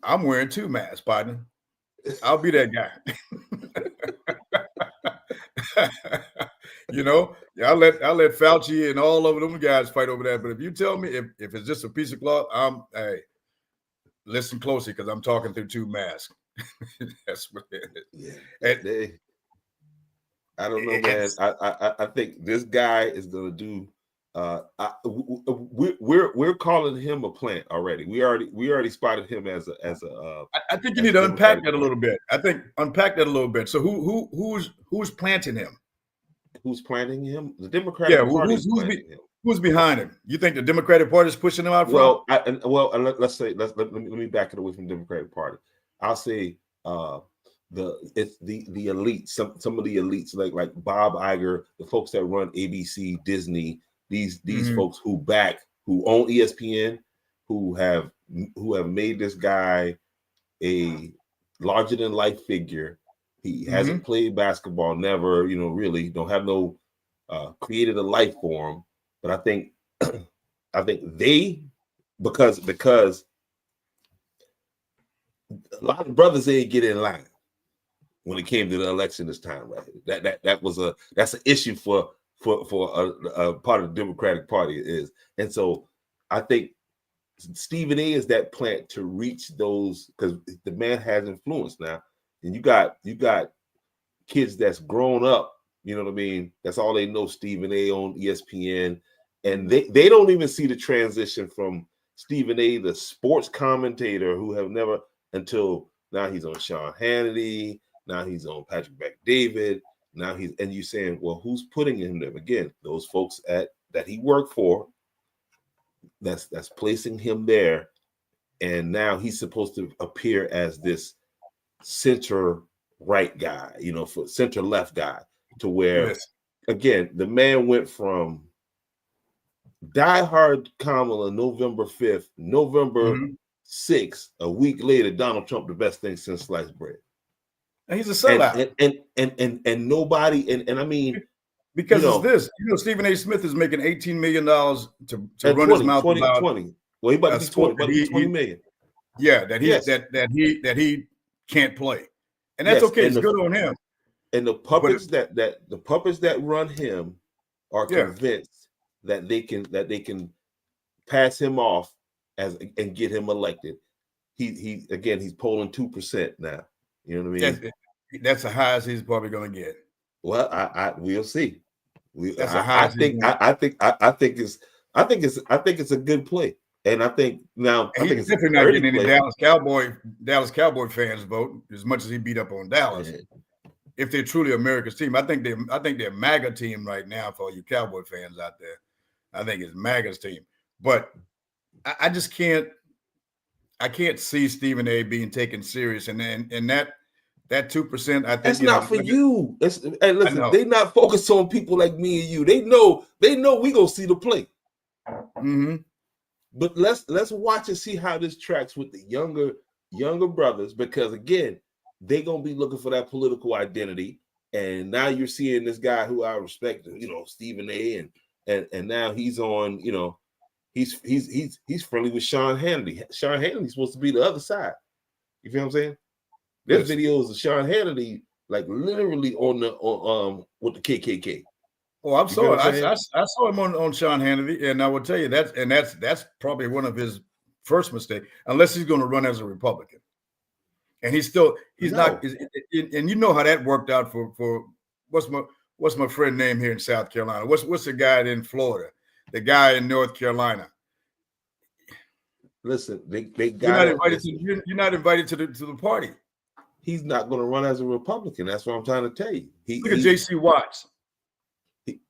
I'm wearing 2 masks, partner. I'll be that guy. I'll let Fauci and all of them guys fight over that. But if you tell me if it's just a piece of cloth, hey, listen closely because I'm talking through 2 masks. That's what it is. Yeah. I don't know, man. I think this guy is gonna do. We're calling him a plant already. We already spotted him as a. I think you need to unpack that a little bit. Unpack that a little bit. So who's planting him? Who's planting him? The Democratic Party. Who's behind him? You think the Democratic Party is pushing him out front? Let me back it away from the Democratic Party. I'll say the elites, some of the elites like Bob Iger, the folks that run ABC, Disney, these folks who own ESPN, who have made this guy a larger than life figure. He hasn't played basketball, never, really don't have no created a life for him. But I think they because a lot of brothers ain't get in line when it came to the election this time, right? That's an issue for a part of the Democratic Party is, and so I think Stephen A. is that plant to reach those because the man has influence now, and you got kids that's grown up, you know what I mean? That's all they know. Stephen A. on ESPN, and they don't even see the transition from Stephen A., the sports commentator who have never until now he's on Sean Hannity, now he's on Patrick Bet-David, and you saying, well, who's putting him there? Again, those folks that he worked for, that's placing him there, and now he's supposed to appear as this center right guy, for center left guy, to where again the man went from diehard Kamala November 5th, November 6th, a week later, Donald Trump the best thing since sliced bread. And he's a sellout. And nobody, and I mean, because it's this, Stephen A. Smith is making $18 million to run his mouth about 20. Well, he about to be 20 million. Yeah, that he can't play. And that's okay. It's good on him. And the puppets the puppets that run him are convinced that they can pass him off and get him elected. He's polling 2% now. You know what I mean? That's the highest he's probably going to get. Well, we'll see. I think it's a good play, and I think it's definitely not getting any Dallas Cowboy fans vote as much as he beat up on Dallas. Yeah. If they're truly America's team, I think they're MAGA team right now for all you Cowboy fans out there. I think it's MAGA's team, but I just can't. I can't see Stephen A. being taken serious, and that 2%. I think that's not for you. Hey, listen, they not focused on people like me and you. They know we gonna see the play. Mm-hmm. But let's watch and see how this tracks with the younger brothers, because again, they gonna be looking for that political identity. And now you're seeing this guy who I respect, Stephen A. and now he's on, he's friendly with Sean Hannity. Sean Hannity's supposed to be the other side. You feel what I'm saying? There's videos of Sean Hannity like literally on with the KKK. Oh, I'm sorry. I saw him on Sean Hannity, and I will tell you that's probably one of his first mistakes, unless he's going to run as a Republican. And he's not. And you know how that worked out for what's my friend name here in South Carolina? What's the guy in Florida? The guy in North Carolina. Listen, you're not invited to the party. He's not going to run as a Republican. That's what I'm trying to tell you. Look at J.C. Watts.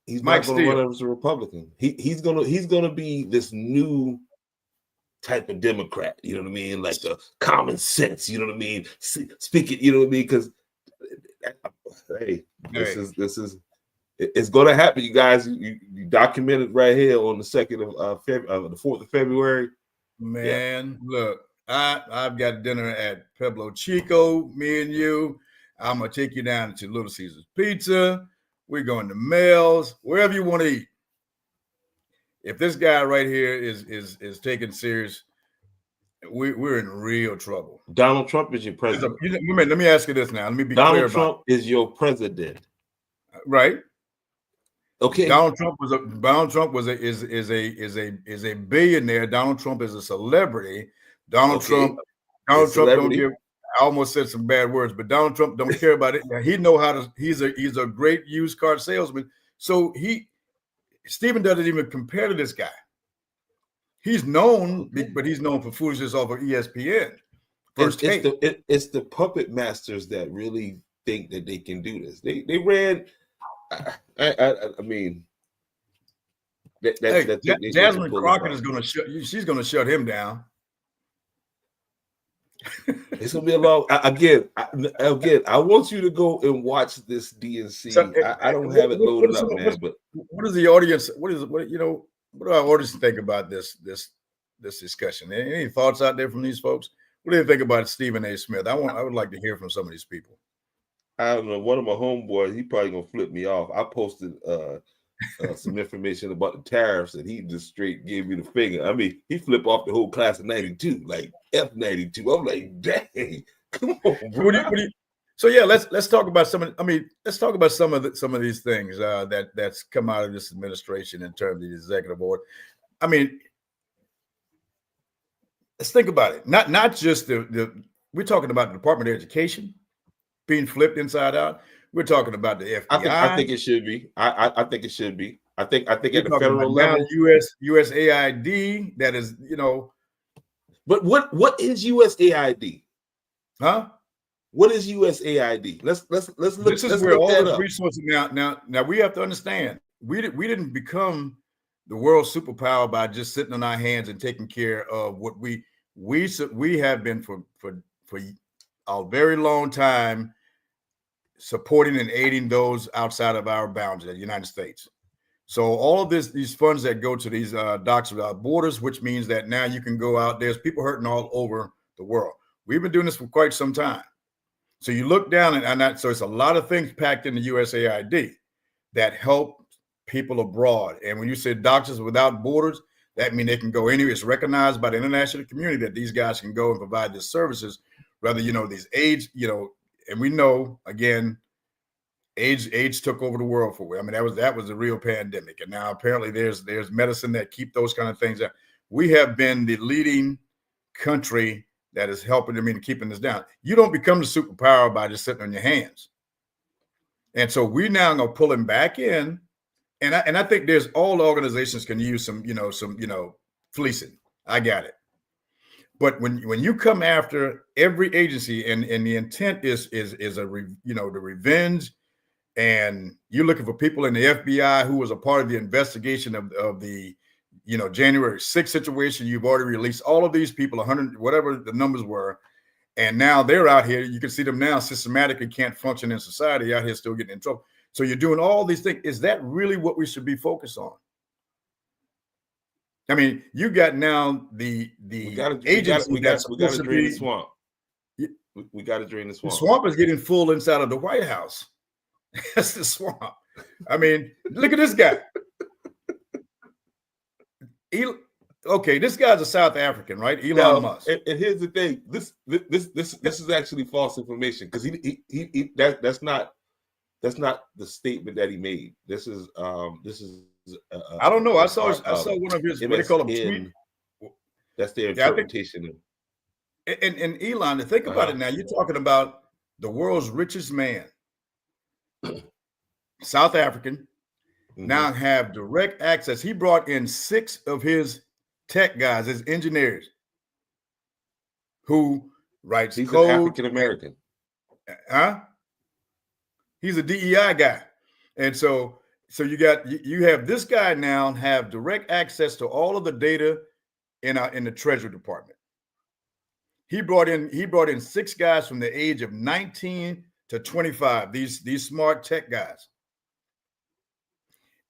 He's not going to run as a Republican. He's gonna be this new type of Democrat. You know what I mean? Like a common sense. You know what I mean? Speak it. You know what I mean? Because hey, this is It's going to happen, you guys. You documented right here on the 2nd of the 4th of February. Man, look, I've got dinner at Pueblo Chico, me and you. I'm gonna take you down to Little Caesars Pizza. We're going to Mel's, wherever you want to eat. If this guy right here is taken serious, we're in real trouble. Donald Trump is your president. Let me ask you this now. Let me be Donald clear Trump about is your president. Right. Okay. Donald Trump is a billionaire. Donald Trump is a celebrity. Donald Trump don't give. I almost said some bad words, but Donald Trump don't care about it. He know how to. He's a great used car salesman. So Stephen doesn't even compare to this guy. He's known, but he's known for foolishness off of ESPN. It's the puppet masters that really think that they can do this. They ran. I mean, Jasmine Crockett is going to shut. She's going to shut him down. It's gonna be a long. Again, I want you to go and watch this DNC. So, I don't have it loaded up, man. But what is the audience? What do our audience think about this discussion? Any thoughts out there from these folks? What do they think about Stephen A. Smith? I would like to hear from some of these people. I don't know. One of my homeboys, he probably gonna flip me off. I posted some information about the tariffs, and he just straight gave me the finger. I mean, he flipped off the whole class of '92, like F-92. I'm like, dang, come on, bro. So yeah, let's talk about some of. Let's talk about some of these things that's come out of this administration in terms of the executive order. I mean, let's think about it. Not just the. We're talking about the Department of Education being flipped inside out. We're talking about the FBI. I think it should be. I think it should be. I think at the federal level, USAID. That is, But what is USAID? Huh? What is USAID? Let's look. This is where all the resources now we have to understand. We didn't become the world superpower by just sitting on our hands and taking care of what we have been for a very long time, supporting and aiding those outside of our boundaries, the United States. So all of these funds that go to these Doctors Without Borders, which means that now you can go out, there's people hurting all over the world. We've been doing this for quite some time. So you look down and so it's a lot of things packed in the USAID that help people abroad. And when you say Doctors Without Borders, that means they can go anywhere. It's recognized by the international community that these guys can go and provide these services, rather, these AIDS, and we know, again, AIDS took over the world for. I mean, that was a real pandemic, and now apparently there's medicine that keep those kind of things out. We have been the leading country that is helping keeping this down. You don't become the superpower by just sitting on your hands, and so we now gonna pull him back in, and I think there's all organizations can use some fleecing. I got it. But when you come after every agency and the intent is the revenge, and you're looking for people in the FBI who was a part of the investigation of the January 6th situation, you've already released all of these people, 100, whatever the numbers were, and now they're out here. You can see them now systematically can't function in society, out here still getting in trouble. So you're doing all these things. Is that really what we should be focused on? I mean, you got now the agency. We got to drain the swamp. We got to drain the swamp. The swamp is getting full inside of the White House. That's the swamp. I mean, look at this guy. This guy's a South African, right? Elon Musk. And here's the thing: this is actually false information, because that's not the statement that he made. This is. I don't know. I saw one of his. What they call him? Tweet. That's their interpretation. And Elon, to think about it now, you're talking about the world's richest man, South African, now have direct access. He brought in 6 of his tech guys, his engineers, who writes He's code. An African American. Huh? He's a DEI guy, and so you have this guy now have direct access to all of the data in the Treasury Department. He brought in 6 guys from the age of 19 to 25. These smart tech guys.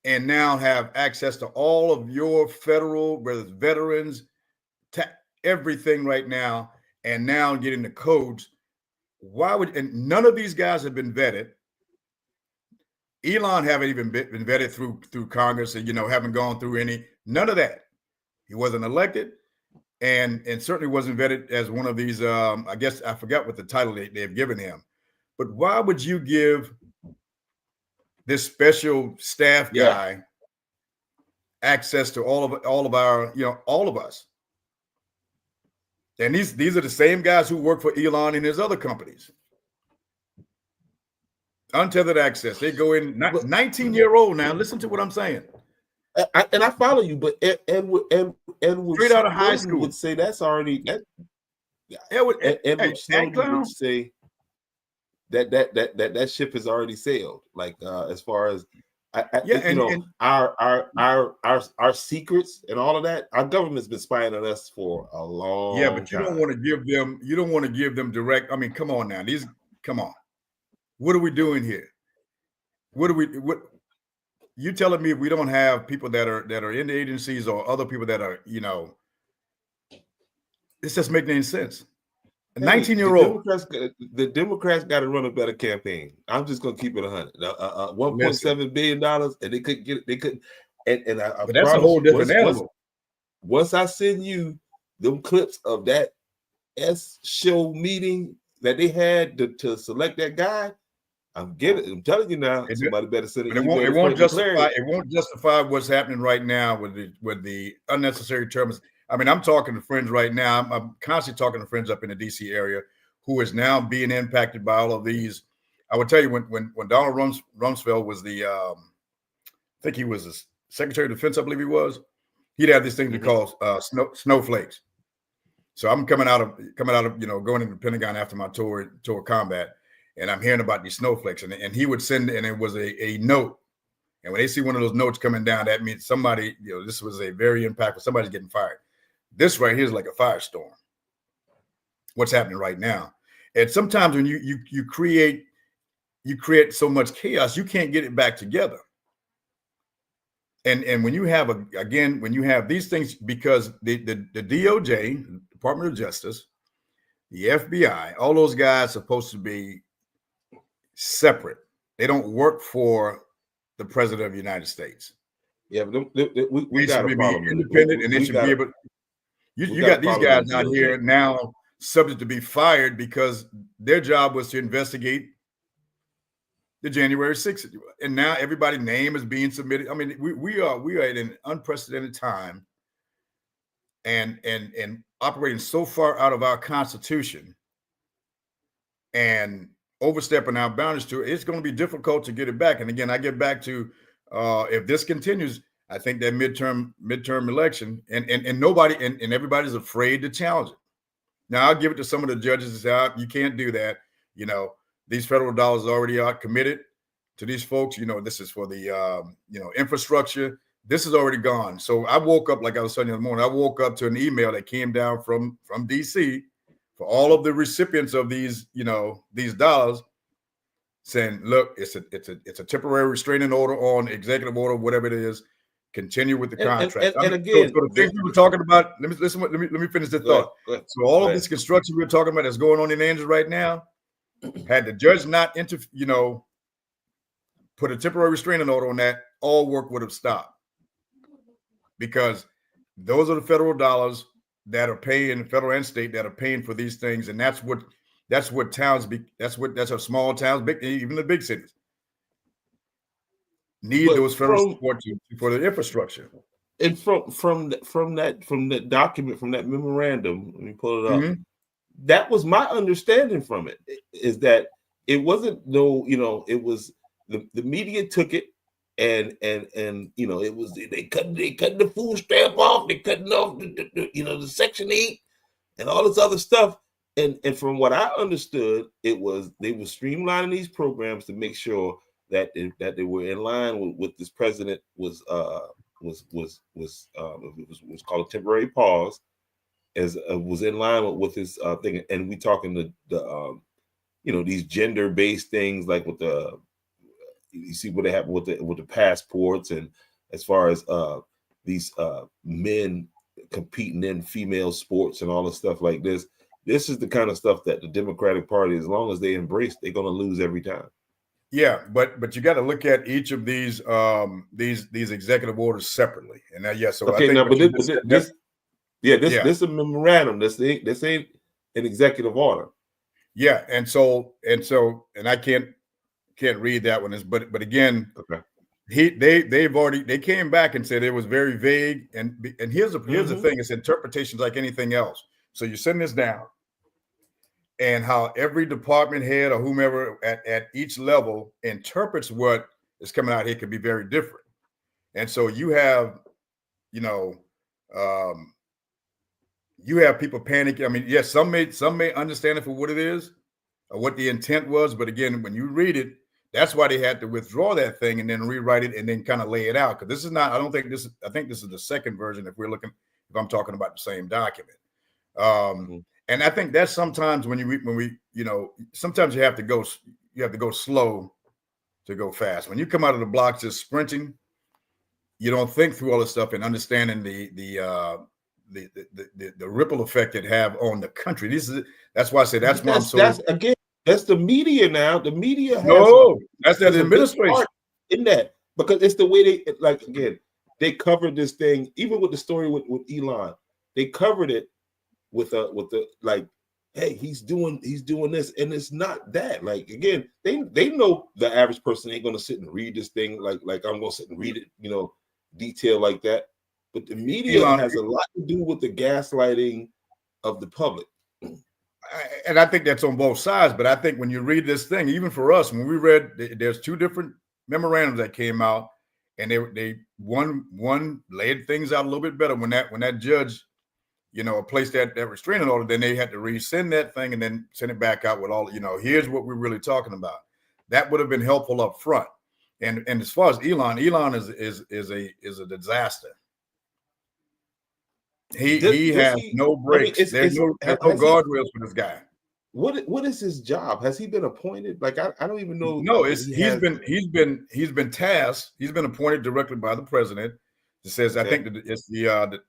and now have access to all of your federal, whether it's veterans, everything right now, and now getting the codes. Why would, and none of these guys have been vetted. Elon haven't even been vetted through Congress, and haven't gone through none of that. He wasn't elected, and certainly wasn't vetted as one of these. I guess I forgot what the title they've given him. But why would you give this special staff guy access to all of our, all of us? And these are the same guys who work for Elon and his other companies. Untethered access. They go in 19-year-old now. Listen to what I'm saying. And I follow you, but and straight out of high school would say that's already that. Would say that ship has already sailed. Like as far as our secrets and all of that, our government's been spying on us for a long time. But you don't want to give them direct. I mean, come on now. Come on. What are we doing here? What you telling me if we don't have people that are in the agencies or other people that are, it's just making any sense. A 19-year-old. The Democrats got to run a better campaign. I'm just gonna keep it 100. $1.7 billion, and they couldn't get it. They couldn't. And but that's a whole different animal. Once I send you them clips of that show meeting that they had to select that guy, I'm telling you now. Somebody better send it. It won't justify what's happening right now with the unnecessary terms. I mean, I'm talking to friends right now. I'm constantly talking to friends up in the DC area who is now being impacted by all of these. I would tell you when Donald Rumsfeld was I think he was the Secretary of Defense, I believe he was. He'd have this thing to call snowflakes. So I'm coming out of going into the Pentagon after my tour combat, and I'm hearing about these snowflakes, and he would send, and it was a note. And when they see one of those notes coming down, that means somebody, this was a very impactful. Somebody's getting fired. This right here is like a firestorm. What's happening right now? And sometimes when you create so much chaos, you can't get it back together. And when you have when you have these things, because the DOJ, Department of Justice, the FBI, all those guys are supposed to be separate. They don't work for the President of the United States. Yeah, but we got to be independent, and they should be able. You got these guys out here now subject to be fired because their job was to investigate the January 6th, and now everybody's name is being submitted. I mean, we are at an unprecedented time, and operating so far out of our Constitution, and overstepping our boundaries to it. It's going to be difficult to get it back. And again, I get back to if this continues, I think that midterm election and nobody and everybody's afraid to challenge it. Now I'll give it to some of the judges and say, you can't do that. These federal dollars already are committed to these folks. This is for the infrastructure. This is already gone. So I woke up, like I was telling you in the morning, I woke up to an email that came down from DC for all of the recipients of these dollars, saying, look, it's a temporary restraining order on executive order, whatever it is. Continue with the contract. And again, so the things we were talking about. Let me finish this thought. So all of this construction we were talking about that's going on in Andrews right now, had the judge not put a temporary restraining order on that, all work would have stopped, because those are the federal dollars that are paying, federal and state, that are paying for these things, and that's what towns that's our small towns, big, even the big cities need those federal support for the infrastructure. And from that document, from that memorandum, let me pull it up. That was my understanding from it, is that it wasn't it was the media took it and it was they cutting the food stamp off, they cutting off the Section 8 and all this other stuff. And from what I understood, it was they were streamlining these programs to make sure that they were in line with what this president was called a temporary pause, as was in line with his thing. And we talking the these gender-based things, like with the you see what happened with the passports, and as far as these men competing in female sports and all the stuff like this. This is the kind of stuff that the Democratic Party, as long as they embrace, they're going to lose every time. Yeah, but you got to look at each of these executive orders separately. And now, yeah, so okay, I think now, but this is a memorandum. This ain't an executive order. Yeah, and I can't read that one. But again, okay. They came back and said it was very vague. And here's the thing: it's interpretations like anything else. So you send this down, and how every department head or whomever at each level interprets what is coming out here could be very different. And so you have, you have people panicking. I mean, yes, some may understand it for what it is or what the intent was, but again, when you read it, that's why they had to withdraw that thing and then rewrite it and then kind of lay it out. Because this is not, I think this is the second version if I'm talking about the same document. And I think that's sometimes sometimes you have to go slow to go fast. When you come out of the blocks just sprinting, you don't think through all this stuff and understanding the ripple effect it have on the country. That's why I say that's the media now. The media has that's the administration in that, because it's the way they covered this thing, even with the story with Elon. They covered it with the hey, he's doing this, and it's not that. Like, again, they know the average person ain't gonna sit and read this thing like I'm gonna sit and read it, detail like that. But the media has a lot to do with the gaslighting of the public. And I think that's on both sides. But I think when you read this thing, even for us, when we read, there's two different memorandums that came out, and they one laid things out a little bit better when that judge, placed that restraining order. Then they had to resend that thing and then send it back out with all, here's what we're really talking about. That would have been helpful up front. And as far as Elon is a disaster. He has no brakes. There's no guardrails for this guy. What is his job? Has he been appointed? Like, I don't even know. No, he's been tasked. He's been appointed directly by the president. It says, I think it's the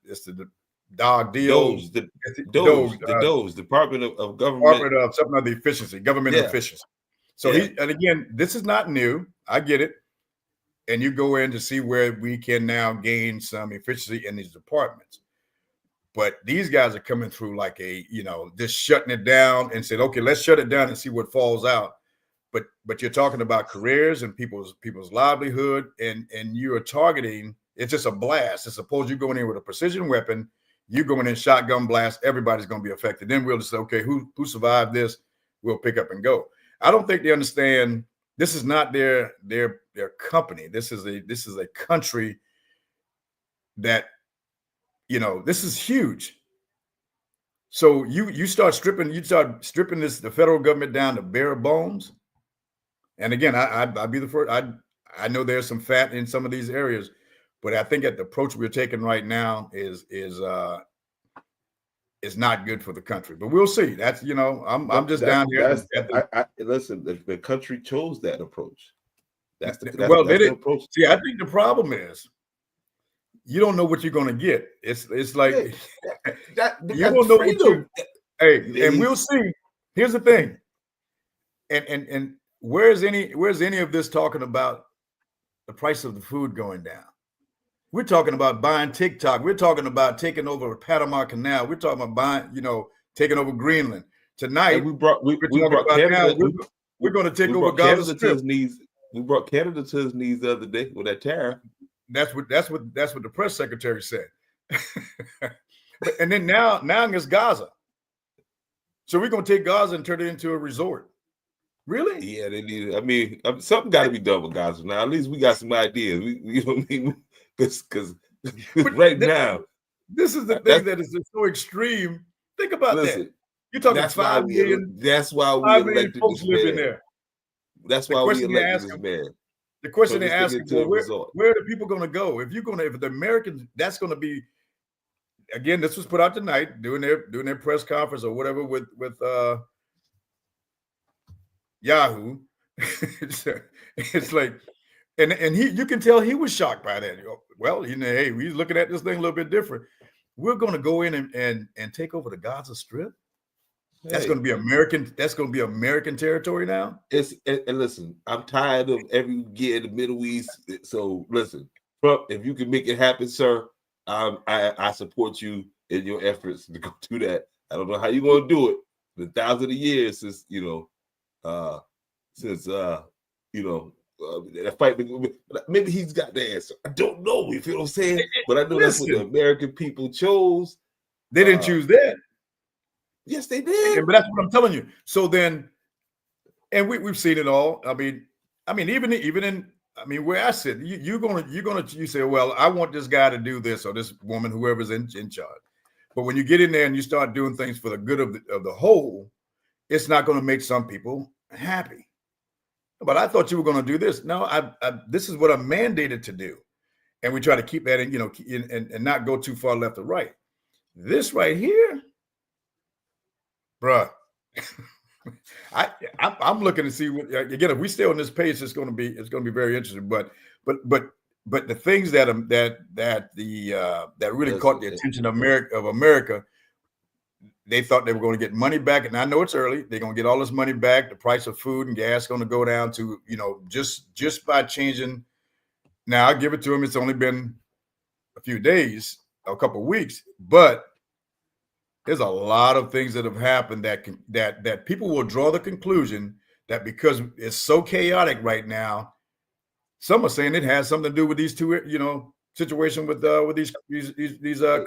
DOGE, the Department of Government, Department of something of the efficiency, government efficiency. So and again, this is not new. I get it. And you go in to see where we can now gain some efficiency in these departments. But these guys are coming through like just shutting it down and said, okay, let's shut it down and see what falls out. But you're talking about careers and people's livelihood, and you are targeting. It's just a blast. And suppose you're going in with a precision weapon, you going in shotgun blast, everybody's going to be affected. Then we'll just say, okay, who survived this? We'll pick up and go. I don't think they understand. This is not their company. This is a country that. This is huge. So you start stripping the federal government down to bare bones. And again, I'd be the first. I know there's some fat in some of these areas, but I think that the approach we're taking right now is not good for the country. But we'll see. That's I'm just down here. Listen, the country chose that approach. That's the approach. See, I think the problem is, you don't know what you're going to get. It's like you don't know what you. Hey, and we'll see. Here's the thing. And where's any of this talking about the price of the food going down? We're talking about buying TikTok. We're talking about taking over Panama Canal. We're talking about buying, taking over Greenland. Tonight, we're going to take over Gaza Strip. We brought Canada to his knees the other day with that tariff. That's what the press secretary said. And then now it's Gaza. So we're gonna take Gaza and turn it into a resort. Really? Yeah, they need it. I mean, something got to be done with Gaza now. At least we got some ideas. You know what I mean? Because now, this is the thing that is so extreme. Think about that. You're talking 5 million. That's why we elected folks live in there. That's why we elected this man. The question they're asking, where are the people going to go? If the Americans, that's going to be, again, this was put out tonight doing their press conference or whatever with Yahoo. It's like, and you can tell he was shocked by that. Well, hey, we're looking at this thing a little bit different. We're going to go in and take over the Gaza Strip. That's going to be American. That's going to be American territory now. And listen, I'm tired of every year in the Middle East. So listen, Trump, if you can make it happen, sir, I support you in your efforts to go do that. I don't know how you're going to do it. The thousands of years since that fight. Maybe he's got the answer. I don't know. You feel what I'm saying? But I know that's what the American people chose. They didn't choose that. Yes, they did. But that's what I'm telling you. So then, and we've seen it all. I mean, even in where I sit, you say, well, I want this guy to do this or this woman, whoever's in charge. But when you get in there and you start doing things for the good of the whole, it's not going to make some people happy. But I thought you were going to do this. No, this is what I'm mandated to do, and we try to keep that in, and not go too far left or right. This right here, bruh. I'm looking to see what, again, if we stay on this pace, it's going to be very interesting. But the things that really caught the attention of America, they thought they were going to get money back, and I know it's early. They're going to get all this money back. The price of food and gas going to go down to just by changing. Now I'll give it to them. It's only been a few days, a couple of weeks, but there's a lot of things that have happened that people will draw the conclusion that because it's so chaotic right now, some are saying it has something to do with these two, situation with these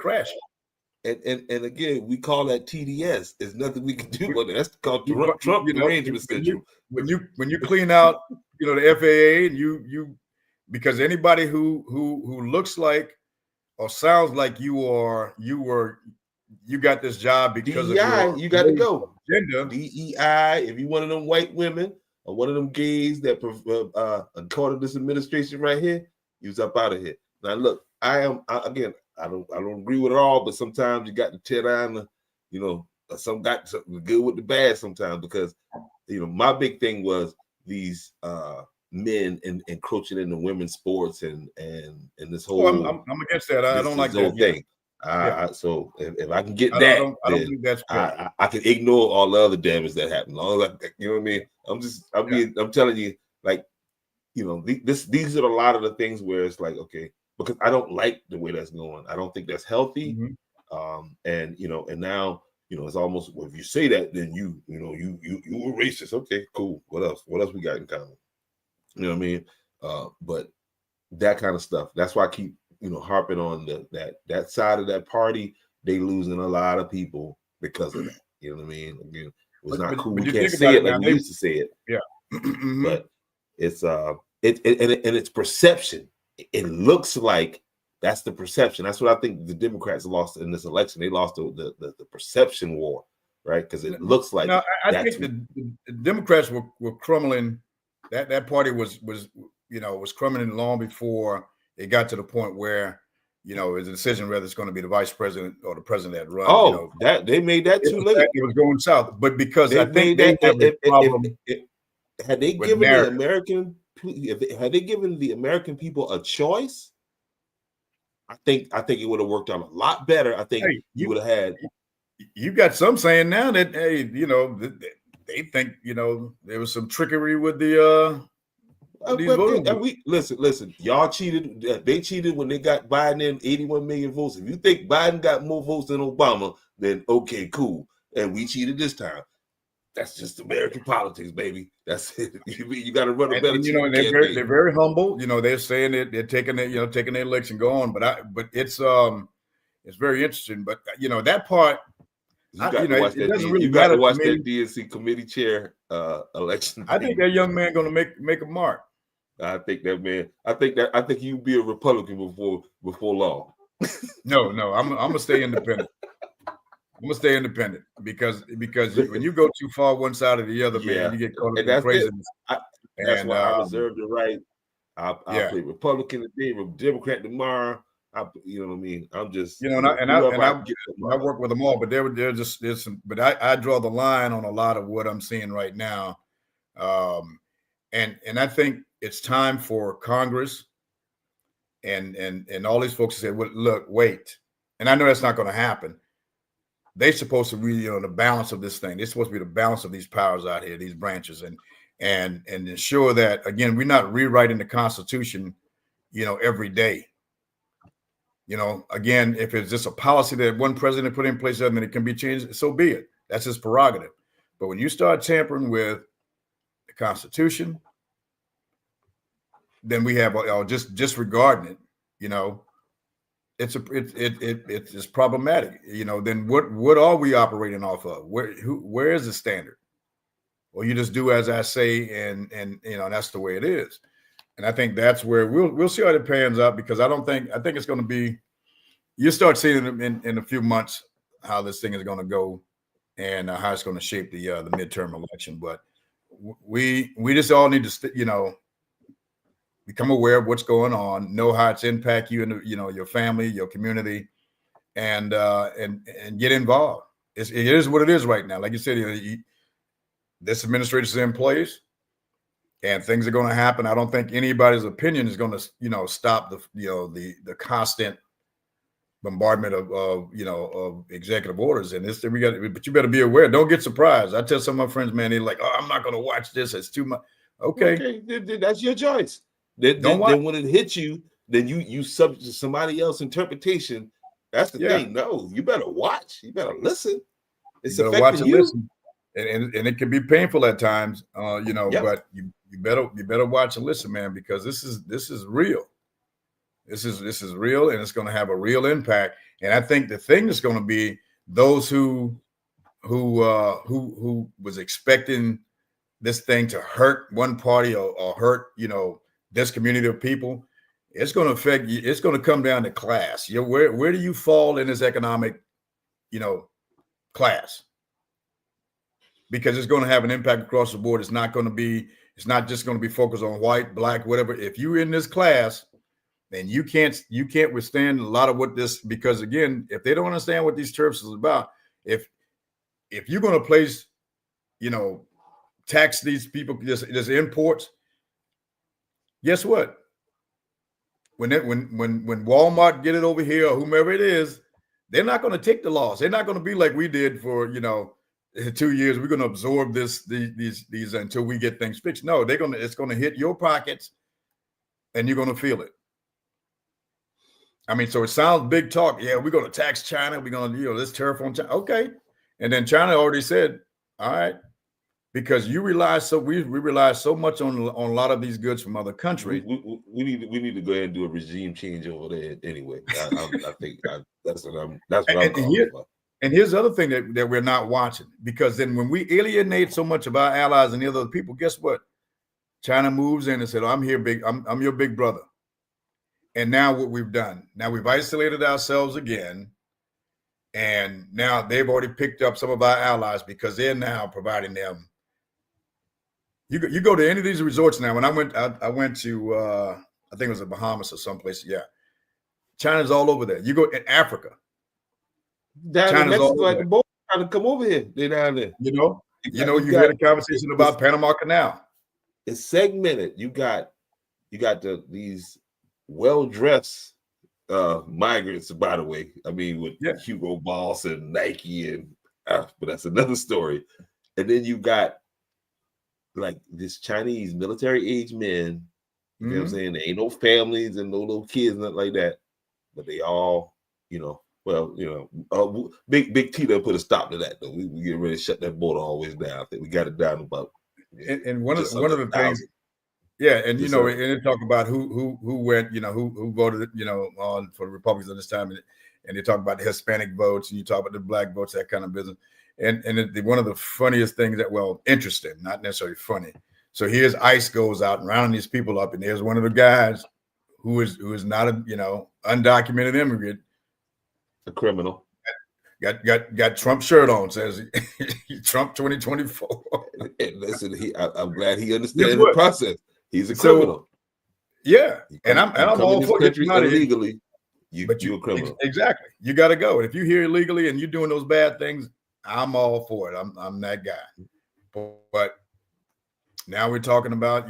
crash. And again, we call that TDS. There's nothing we can do about it. That's called Trump arrangement schedule. When you clean out, the FAA, and you because anybody who looks like or sounds like you got this job because DEI, of your you got to go. Agenda. DEI, if you one of them white women or one of them gays that according to this administration right here, you's up out of here. Now look, I don't agree with it all, but sometimes you got to tear down some got something good with the bad sometimes, because my big thing was these men encroaching into women's sports and this whole I'm against that. I don't like that thing. So if I can get I that, don't think that's fair. I can ignore all the other damage that happened. All that, you know what I mean? I'm telling you, like, these are a lot of the things where it's like, okay, because I don't like the way that's going. I don't think that's healthy. Mm-hmm. And now, it's almost, well, if you say that, then you were racist. Okay, cool. What else? What else we got in common? You know what I mean? But that kind of stuff. That's why I keep harping on that side of that party. They losing a lot of people because of that. You know what I mean? Again, it was not cool. We can't say it like we used to say it. Yeah. But it's it's perception. It looks like that's the perception. That's what I think the Democrats lost in this election. They lost the perception war, right? Because it looks like I think the Democrats were crumbling. That party was crumbling long before it got to the point where it was a decision whether it's going to be the vice president or the president that runs. Oh, that they made that too late. It was going south, but because I think had they given the American, had they given the American people a choice, I think it would have worked out a lot better. I think you would have had. You got some saying now that they think there was some trickery with the. Listen, y'all cheated. They cheated when they got Biden in 81 million votes. If you think Biden got more votes than Obama, then okay, cool. And we cheated this time. That's just American politics, baby. That's it. You got to run a better team. They're very humble. They're saying that they're taking their licks and going. But it's very interesting. But that part. You got to watch that DNC committee chair election. I think that young man going to make a mark. I think you'd be a Republican before long. No, I'm gonna stay independent. I'm gonna stay independent because when you go too far one side or the other, man, you get caught up in craziness. That's why I reserve the right. I'll play Republican today, Democrat tomorrow. You know what I mean? I'm just I work with them all, but there's some. But I draw the line on a lot of what I'm seeing right now, And I think it's time for Congress and all these folks to say, well, look, wait. And I know that's not going to happen. They're supposed to be, the balance of this thing. They're supposed to be the balance of these powers out here, these branches, and ensure that, again, we're not rewriting the Constitution, every day. Again, if it's just a policy that one president put in place and then it can be changed, so be it. That's his prerogative. But when you start tampering with the Constitution, then we have just disregarding it. It's problematic. Then what are we operating off of? Where is the standard? Well, you just do as I say, and that's the way it is. And I think that's where we'll see how it pans out, because I think it's going to be, you start seeing in a few months how this thing is going to go and how it's going to shape the midterm election. But we just all need to become aware of what's going on, know how it's impact you and your family, your community, and get involved. It is what it is right now. Like you said, this administration is in place. And things are going to happen. I don't think anybody's opinion is going to, stop the constant bombardment of executive orders. And but you better be aware. Don't get surprised. I tell some of my friends, man, they're like, "Oh, I'm not going to watch this. It's too much." Okay, that's your choice. Then when it hits you, then you subject to somebody else's interpretation. That's the thing. No, you better watch. You better listen. It's affecting watch and you. listen. And it can be painful at times, but you better watch and listen, man, because this is real. This is real, and it's going to have a real impact. And I think the thing that's going to be those who was expecting this thing to hurt one party or hurt this community of people, it's going to affect you. It's going to come down to class. Where do you fall in this economic class? Because it's going to have an impact across the board. It's not just going to be focused on white, black, whatever. If you're in this class, then you can't withstand a lot of what this, because again, if they don't understand what these tariffs is about, if you're going to place, tax these people, just imports, guess what? When Walmart get it over here or whomever it is, they're not going to take the loss. They're not going to be like we did for, 2 years. We're going to absorb these until we get things fixed. No, it's going to hit your pockets and you're going to feel it. I mean, so it sounds big talk. Yeah, we're going to tax China. We're going to, this tariff on China. Okay. And then China already said, all right, because we rely so much on a lot of these goods from other countries. We need to go ahead and do a regime change over there anyway. I think that's what I'm calling for. And here's the other thing that we're not watching, because then when we alienate so much of our allies and the other people, guess what? China moves in and said, I'm here, I'm your big brother. And now what we've done, now we've isolated ourselves again. And now they've already picked up some of our allies because they're now providing them. You go to any of these resorts now. When I went to, I think it was the Bahamas or someplace. Yeah. China's all over there. You go in Africa. Down in Mexico at the boat trying to come over here. They're down there. You had a conversation about Panama Canal. It's segmented. You got these well-dressed migrants, by the way. I mean, with Hugo Boss and Nike, and but that's another story. And then you got like this Chinese military-age men. You know what I'm saying? There ain't no families and no little kids, nothing like that. But they all, Big T done put a stop to that though. We get ready to shut that border always down. I think we got it down about. And one of the things, and and they talk about who went, who voted, on for the Republicans at this time, and they talk about the Hispanic votes, and you talk about the black votes, that kind of business. And one of the funniest things interesting, not necessarily funny. So here's ICE goes out and rounding these people up, and there's one of the guys who is not a undocumented immigrant. A criminal. Got Trump shirt on, says Trump 2024. And listen, I'm glad he understands the process. He's a criminal. And I'm all for it illegally. You're a criminal. Exactly. You got to go. And if you're here illegally and you're doing those bad things, I'm all for it. I'm that guy. But Now we're talking about,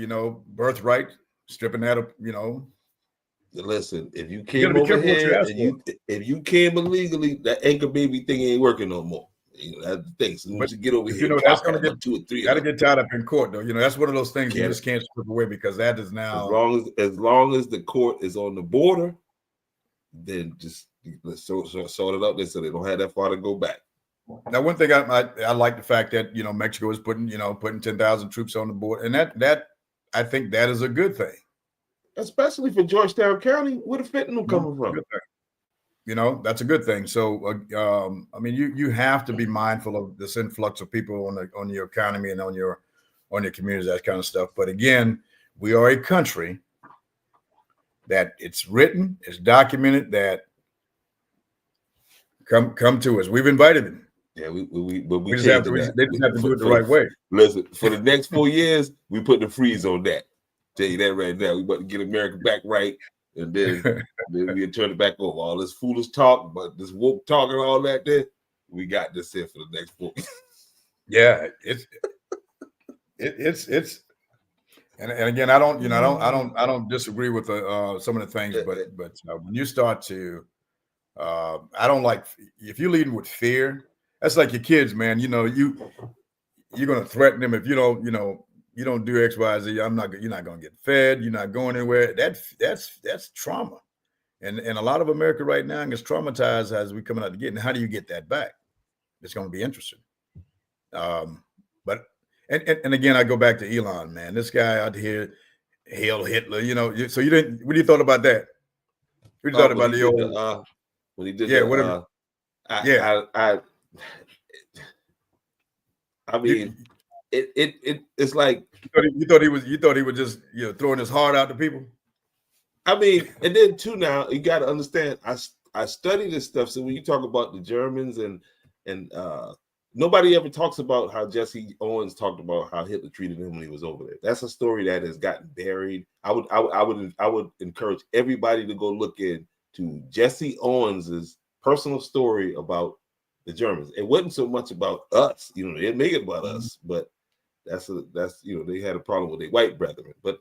birthright, stripping that up, Listen, if you You came gotta be over careful what you here ask and if you came illegally, that anchor baby thing ain't working no more. That's the thing. So once But you get over but here, that's pop gonna out get about 2 or 3 of that'll them. get tied up in court though. That's one of those things you Get just can't strip away because that is As now long as the court is on the border, then just let's sort it up there so they don't have that far to go back. now one thing I like the fact that Mexico is putting 10,000 troops on the board, and that I think that is a good thing. Especially for Georgetown County, where the fentanyl coming from? Good thing. That's a good thing. So I mean you have to be mindful of this influx of people on your economy and on your communities, that kind of stuff. But again, we are a country that it's written, it's documented that come to us. We've invited them. Yeah, we Just have to, they just have to do it the right way. Listen, for the next 4 years, we put the freeze on that. Tell you that right now. We about to get America back right, and then we turn it back over. All this foolish talk, but this woke talk and all that. There, we got this here for the next 4 years. Yeah, it's and again, I don't disagree with some of the things, but when you start to, I don't like if you're leading with fear. That's like your kids, man. You're gonna threaten them if you don't do X, Y, Z. You're not gonna get fed. You're not going anywhere. That's trauma, and a lot of America right now is traumatized as we coming out to get. And how do you get that back? It's going to be interesting. But again, I go back to Elon, man. This guy out here, hail Hitler. So you didn't. What do you thought about that? What do you thought about the old? When he did whatever. I mean, it's like you thought he was just throwing his heart out to people. I mean, and then too, now you got to understand. I study this stuff. So when you talk about the Germans and nobody ever talks about how Jesse Owens talked about how Hitler treated him when he was over there. That's a story that has gotten buried. I would encourage everybody to go look into Jesse Owens's personal story about the Germans. It wasn't so much about us, they didn't make it about us, but that's they had a problem with their white brethren, but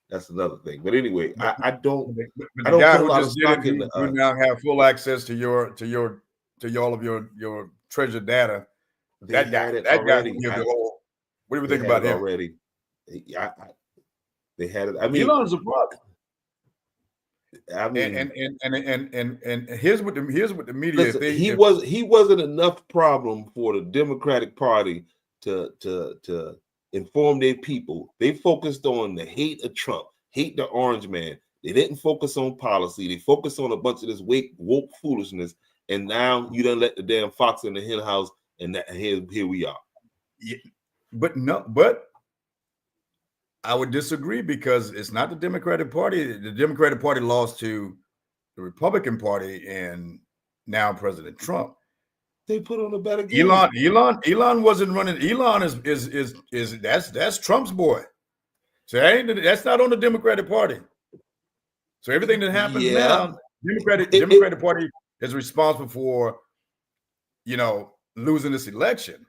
that's another thing. But anyway, I don't put a lot of stock in you now have full access to all of your treasured data. That guy already. What do we think about him already? They had it. I mean, Elon's a problem. I mean, and here's what the media. Listen, he wasn't enough problem for the Democratic Party to inform their people. They focused on the hate of Trump, hate the orange man. They didn't focus on policy. They focused on a bunch of this woke foolishness. And now you done let the damn fox in the hen house, and here we are. Yeah, but I would disagree because it's not the Democratic Party. The Democratic Party lost to the Republican Party and now President Trump. They put on a better game. Elon wasn't running. Elon is that's Trump's boy. So that's not on the Democratic Party. So everything that happens now, Democratic Party is responsible for, losing this election.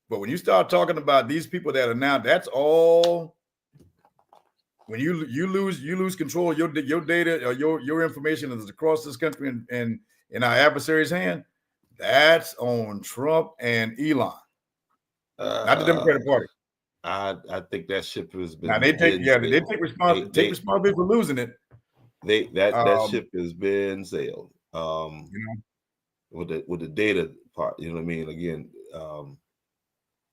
But when you start talking about these people that are now, that's all. When you lose control of your data or your information is across this country and in our adversary's hand, that's on Trump and Elon, not the Democratic Party. I think that ship has been. Now they take responsibility for losing it. That ship has been sailed. With the data part, you know what I mean? Again,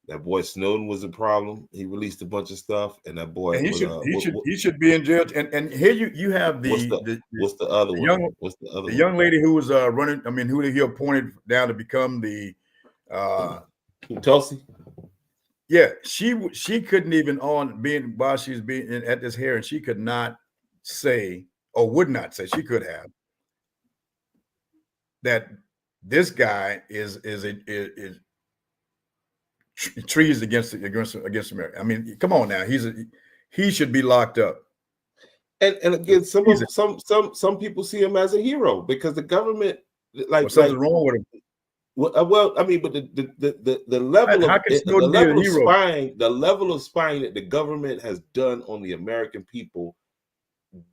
that boy Snowden was a problem. He released a bunch of stuff, and that boy he should be in jail. And here you have what's the other one? What's the other young lady who was running? I mean, who he appointed down to become the Tulsi? Yeah, she couldn't even while she was being at this hearing, she could not say or would not say, she could have, that this guy is treason against America. I mean, come on now, he should be locked up. And again, some people see him as a hero because the government, something wrong with him. Well, I mean, but the level How of can Snowden be a hero? the level of spying that the government has done on the American people,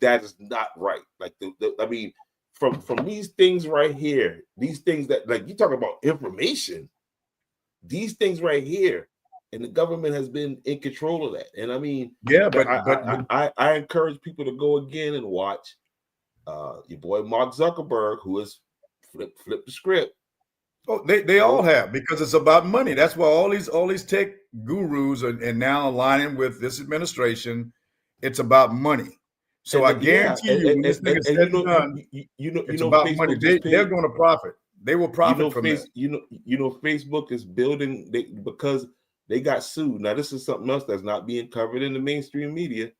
that is not right. Like I mean, from these things right here, these things that, like, you talk about information, these things right here, and the government has been in control of that. And I mean, Yeah, but I encourage people to go again and watch your boy Mark Zuckerberg, who has flipped the script. oh, they all have, because it's about money. That's why all these tech gurus are now aligning with this administration. It's about money. So I guarantee you, when this thing is said and done, it's about money. They're going to profit. They will profit from that. Facebook is building because they got sued. Now, this is something else that's not being covered in the mainstream media,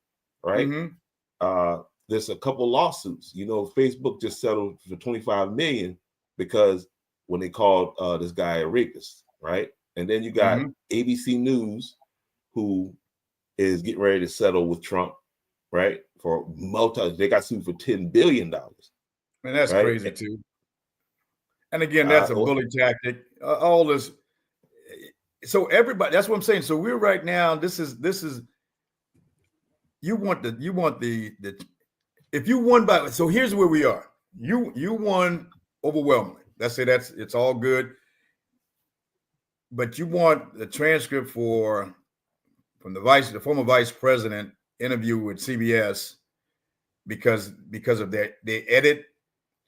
right? Mm-hmm. There's a couple lawsuits. Facebook just settled for $25 million because when they called this guy a rapist, right? And then you got ABC News, who is getting ready to settle with Trump, right? They got sued for $10 billion. And that's crazy too. And again, that's a bully tactic. All this. So everybody, that's what I'm saying. So we're right now. This is. You want the. If you won by, so here's where we are. You won overwhelmingly. Let's say it's all good. But you want the transcript from the former vice president interview with CBS because of that they edit.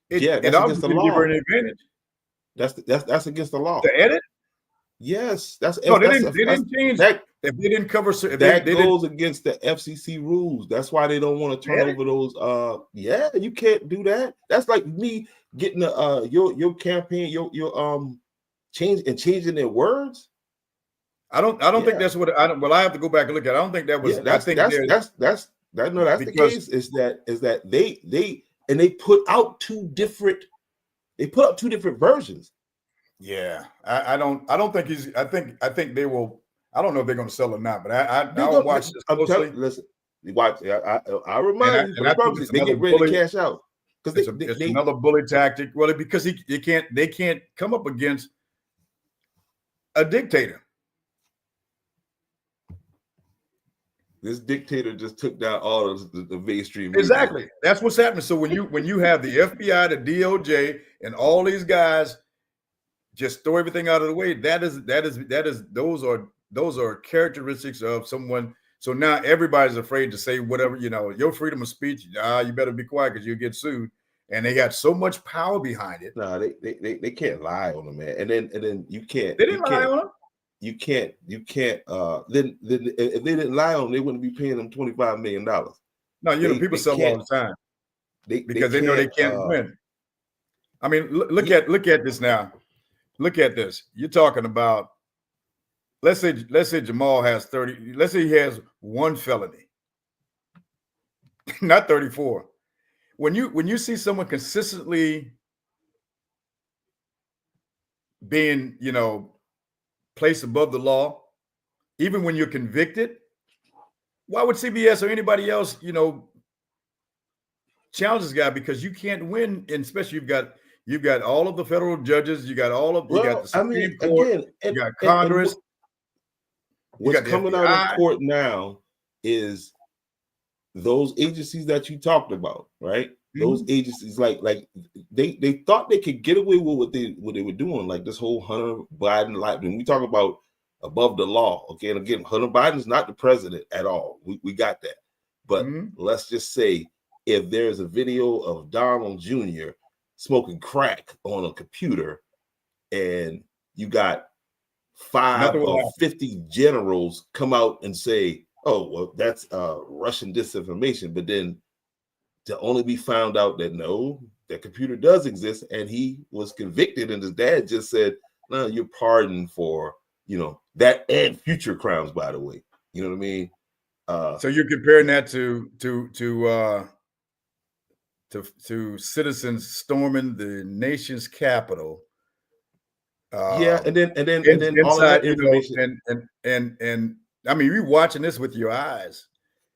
That's against the law. Give her an advantage. That's against the law. The edit? Yes, they didn't change that. If they didn't cover, that goes against the FCC rules. That's why they don't want to turn over those. You can't do that. That's like me getting your campaign, your changing their words. I don't think that's what I have to go back and look at. I don't think that was. That's the case. Is that they put out two different versions. Yeah, I don't think he's. I think they will. I don't know if they're going to sell or not, but I'll watch this closely. Listen, watch. I remind you, they get ready to cash out because it's another bully tactic. Well, because they can't come up against a dictator. This dictator just took down all of the mainstream. Exactly, that's what's happening. So when you have the FBI, the DOJ, and all these guys just throw everything out of the way, those are characteristics of someone. So now everybody's afraid to say whatever, your freedom of speech. You better be quiet because you'll get sued. And they got so much power behind it. No, they can't lie on them, man. And then you can't. They didn't lie on them. You can't. Then if they didn't lie on them, they wouldn't be paying them $25 million. No, people sell all the time because they know they can't win. I mean, look at this now. Look at this. You're talking about. Let's say Jamal has 30. Let's say he has one felony, not 34. When you see someone consistently being, placed above the law, even when you're convicted, why would CBS or anybody else, challenge this guy? Because you can't win, and especially you've got all of the federal judges, you got the Supreme Court, you got Congress. What's coming out of court now is those agencies that you talked about, right? Mm-hmm. Those agencies, like they thought they could get away with what they were doing, like this whole Hunter Biden life. When we talk about above the law, okay, and again, Hunter Biden's not the president at all. We got that, but let's just say if there's a video of Donald Jr. smoking crack on a computer, and you got 5 or 50 generals come out and say, "Oh, well, that's Russian disinformation," but then to only be found out that no, that computer does exist, and he was convicted, and his dad just said, "No, you're pardoned for that and future crimes." By the way, you know what I mean. So you're comparing that to citizens storming the nation's capital. And then all of that information, and I mean, you're watching this with your eyes.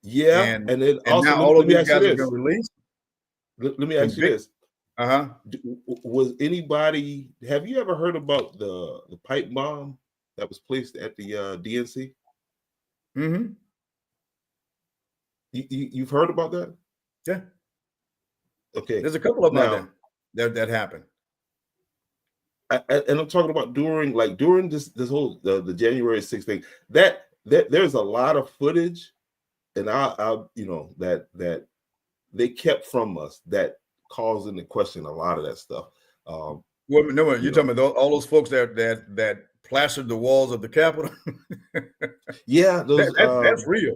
Yeah, and then also now all of these guys are going to release. Let me ask you this: Was anybody? Have you ever heard about the pipe bomb that was placed at the DNC? Mm-hmm. You've heard about that? Yeah. Okay. There's a couple of them that happened. And I'm talking about during this whole the January 6th thing. That there's a lot of footage, and I that they kept from us that calls into question a lot of that stuff. Well, no, you're talking about all those folks that plastered the walls of the Capitol. Yeah, that's real.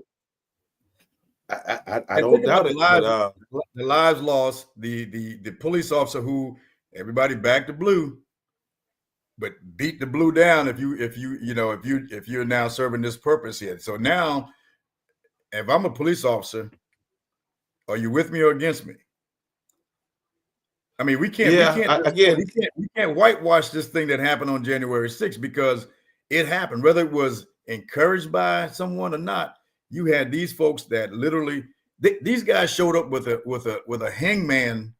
I don't doubt it. The lives lost, the police officer who everybody backed the blue, but beat the blue down if you're now serving this purpose here. So now, if I'm a police officer, are you with me or against me? I mean, we can't whitewash this thing that happened on January 6th because it happened, whether it was encouraged by someone or not. You had these folks that literally these guys showed up with a hangman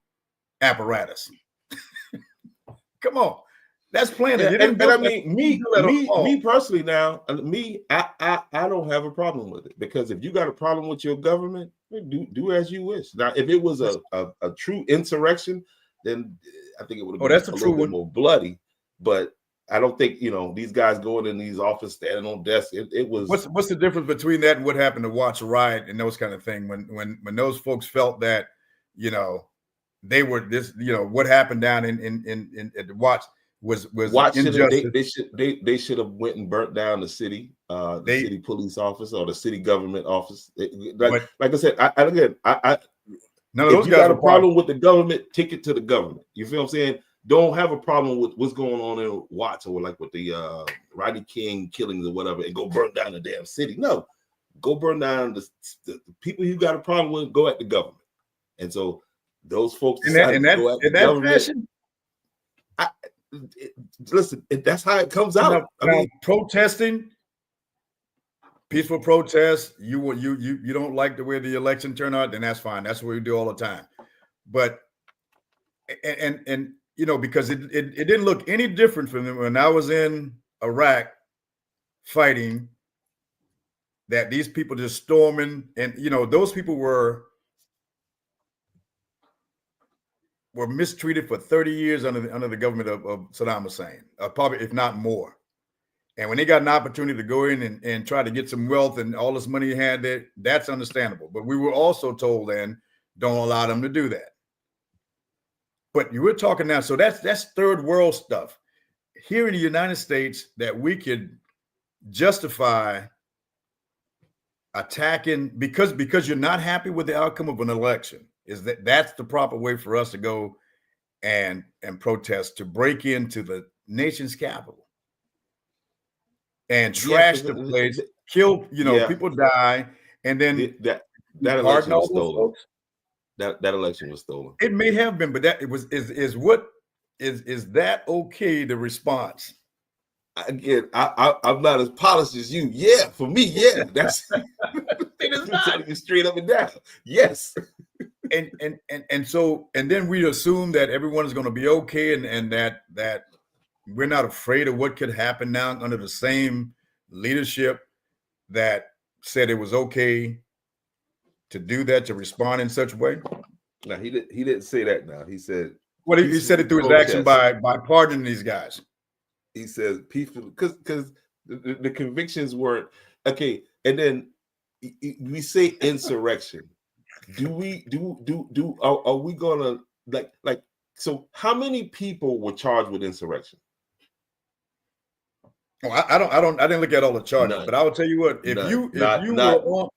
apparatus. Come on, that's planning. And I mean, me personally, now, I don't have a problem with it, because if you got a problem with your government, do as you wish. Now, if it was a true insurrection, then I think it would have been a little bit more bloody. But I don't think these guys going in these offices, standing on desks. It was. What's the difference between that and what happened to Watts Riot and those kind of thing? When those folks felt that they were this, what happened down in at the Watts was injustice. They should have went and burnt down the city, city police office or the city government office. Like I said, if you got a problem with the government, take it to the government. You feel what I'm saying? Don't have a problem with what's going on in Watts or like with the Rodney King killings or whatever, and go burn down the damn city. No, go burn down the people you got a problem with. Go at the government. And so those folks decided to go at the government. Fashion? Listen, that's how it comes out. I mean, protesting, peaceful protest. You don't like the way the election turned out, then that's fine. That's what we do all the time. But and because it didn't look any different from when I was in Iraq fighting, that these people just storming, and those people were mistreated for 30 years under the government of Saddam Hussein, probably if not more. And when they got an opportunity to go in and try to get some wealth and all this money he had there, that's understandable. But we were also told then, don't allow them to do that. But you were talking now, so that's third world stuff. Here in the United States, that we could justify attacking because you're not happy with the outcome of an election. That's the proper way for us to go and protest, to break into the nation's capital and trash the place, kill, people die, and then that election was stolen. That election was stolen. It may have been, but that is that okay? The response. Again, I'm not as polished as you. Yeah, for me, yeah, that's it is not straight up and down. Yes. And so then we assume that everyone is going to be okay, and that we're not afraid of what could happen now under the same leadership that said it was okay to do that, to respond in such a way. No, he didn't say that. Now he said, well, he said it through his action by pardoning these guys. He says peaceful, because the convictions weren't okay. And then we say insurrection. Are we gonna like so how many people were charged with insurrection? Oh, I didn't look at all the charges. None. But I will tell you what, if you were on,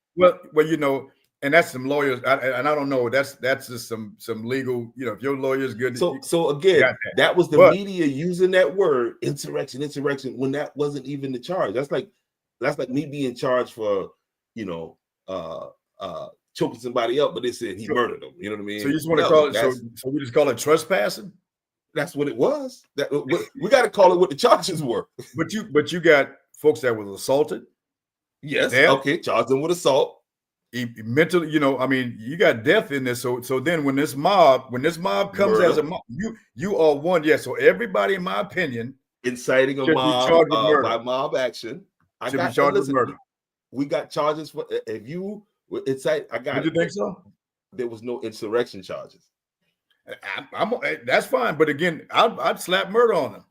and that's some lawyers, and I don't know, that's just some legal, if your lawyer's good. So again, that was the media using that word insurrection, when that wasn't even the charge. That's like me being charged for, choking somebody up, but they said he murdered them. You know what I mean? So you just want to call it, so we just call it trespassing? That's what it was. We got to call it what the charges were. But you got folks that was assaulted. Yes. Okay. Charged them with assault. mentally, I mean, you got death in this. So then when this mob comes Murder. as a mob, you are one. Yeah. So everybody, in my opinion, Inciting a should be mob charged with murder. by mob action. Should be charged with murder. We got charges for if you incite. I got. Did you think so? There was no insurrection charges. That's fine, but again, I'd slap murder on them.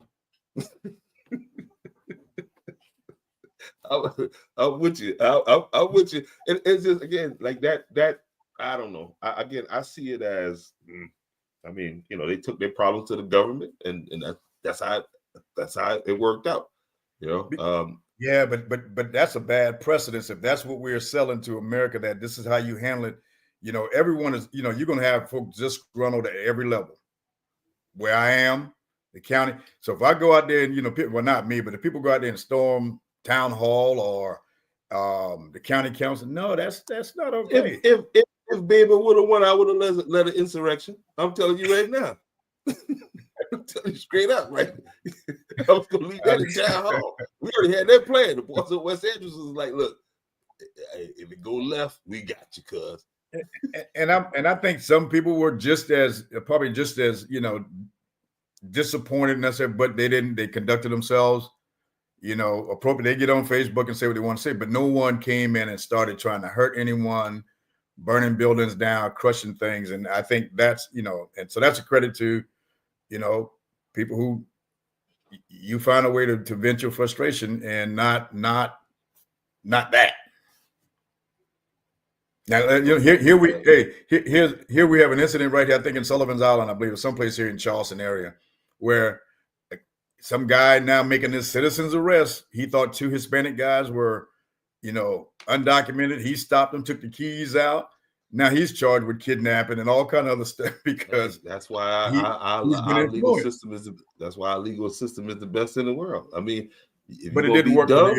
I'm with you. I'm with you. It's just again like that. I don't know. I see it as. I mean, they took their problems to the government, and that's how it worked out. Yeah, but that's a bad precedence if that's what we're selling to America. That this is how you handle it. Everyone is. You're going to have folks disgruntled at every level. Where I am, the county. So if I go out there and people, well, not me, but if people go out there and storm town hall or the county council, no, that's not okay. If Baby would have won, I would have led an insurrection. I'm telling you right now. I'm telling you straight up, right? I was gonna leave that in town hall. We already had that plan. The boss of West Andrews was like, "Look, if it go left, we got you, cuz." And I think some people were probably just as disappointed necessarily, but they conducted themselves appropriate. They get on Facebook and say what they want to say, but no one came in and started trying to hurt anyone, burning buildings down, crushing things. And I think that's, and so that's a credit to, people who you find a way to vent your frustration and not that. Now, here we have an incident right here, I think in Sullivan's Island, I believe, or someplace here in Charleston area, where some guy now making this citizen's arrest. He thought 2 Hispanic guys were, undocumented. He stopped them, took the keys out. Now he's charged with kidnapping and all kind of other stuff because that's why our legal system is the best in the world. I mean, but it didn't work. I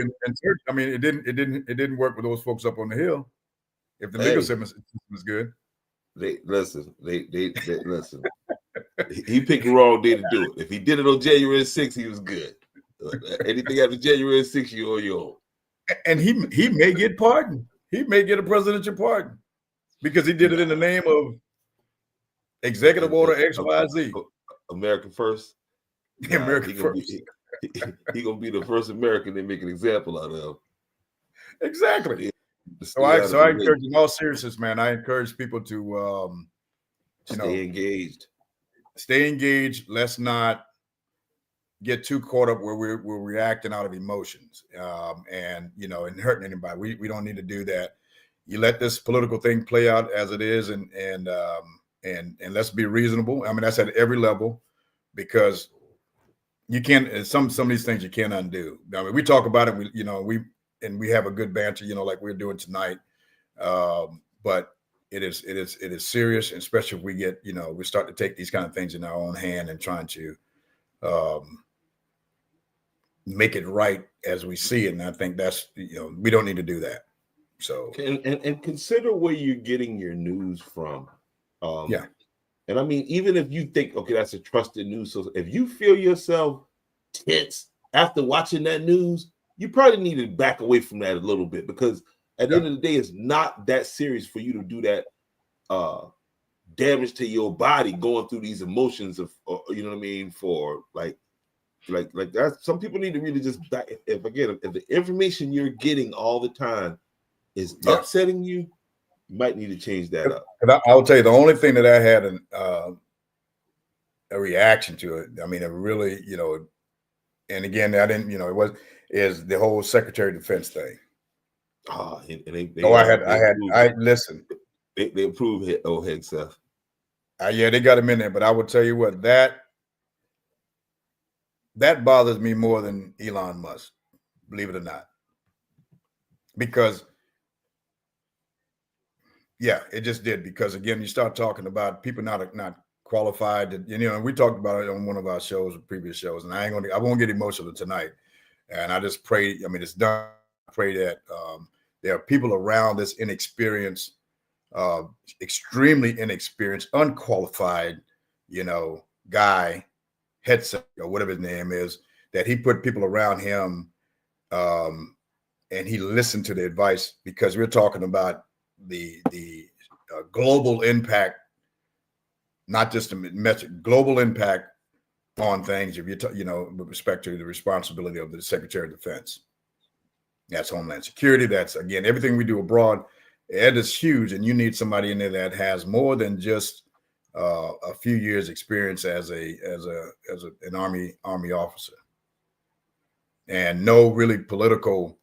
mean, it didn't work with those folks up on the hill. If the legal system is good, they listen. He picked the wrong day to do it. If he did it on January 6th, he was good. Anything after January 6th, you're on your own. And he may get pardoned. He may get a presidential pardon because he did it in the name of Executive Order XYZ. American first. American first. He gonna be the first American they make an example out of. Exactly. So I encourage, in all seriousness, man, I encourage people to stay engaged. Stay engaged. Let's not get too caught up where we're reacting out of emotions and hurting anybody. We don't need to do that. You let this political thing play out as it is, and let's be reasonable. I mean, that's at every level, because you can't. Some of these things you can't undo. I mean, we talk about it. We have a good banter, like we're doing tonight. But it is serious, especially if we get, we start to take these kind of things in our own hand and trying to make it right as we see it. And I think that's, we don't need to do that. So and consider where you're getting your news from. Yeah. And I mean, even if you think, okay, that's a trusted news source, if you feel yourself tense after watching that news, you probably need to back away from that a little bit, because at the end of the day, it's not that serious for you to do that damage to your body, going through these emotions of, you know what I mean? For like that, some people need to really just if the information you're getting all the time is upsetting you, you might need to change that up. I'll tell you, the only thing that I had a reaction to it, I mean, it really, and again, I didn't, is the whole Secretary of Defense thing. Listen. They approved Hegseth. Yeah, they got him in there, but I will tell you what, that bothers me more than Elon Musk, believe it or not, because it just did. Because again, you start talking about people not qualified to, and we talked about it on one of our shows, previous shows, and I won't get emotional tonight. And I just pray, I mean, it's done. I pray that there are people around this inexperienced, extremely inexperienced, unqualified, guy, Hegseth or whatever his name is, that he put people around him and he listened to the advice, because we're talking about the global impact, not just the message, global impact on things. If you with respect to the responsibility of the Secretary of Defense, that's Homeland Security. That's again everything we do abroad. It is huge, and you need somebody in there that has more than just a few years experience as an army officer, and no really political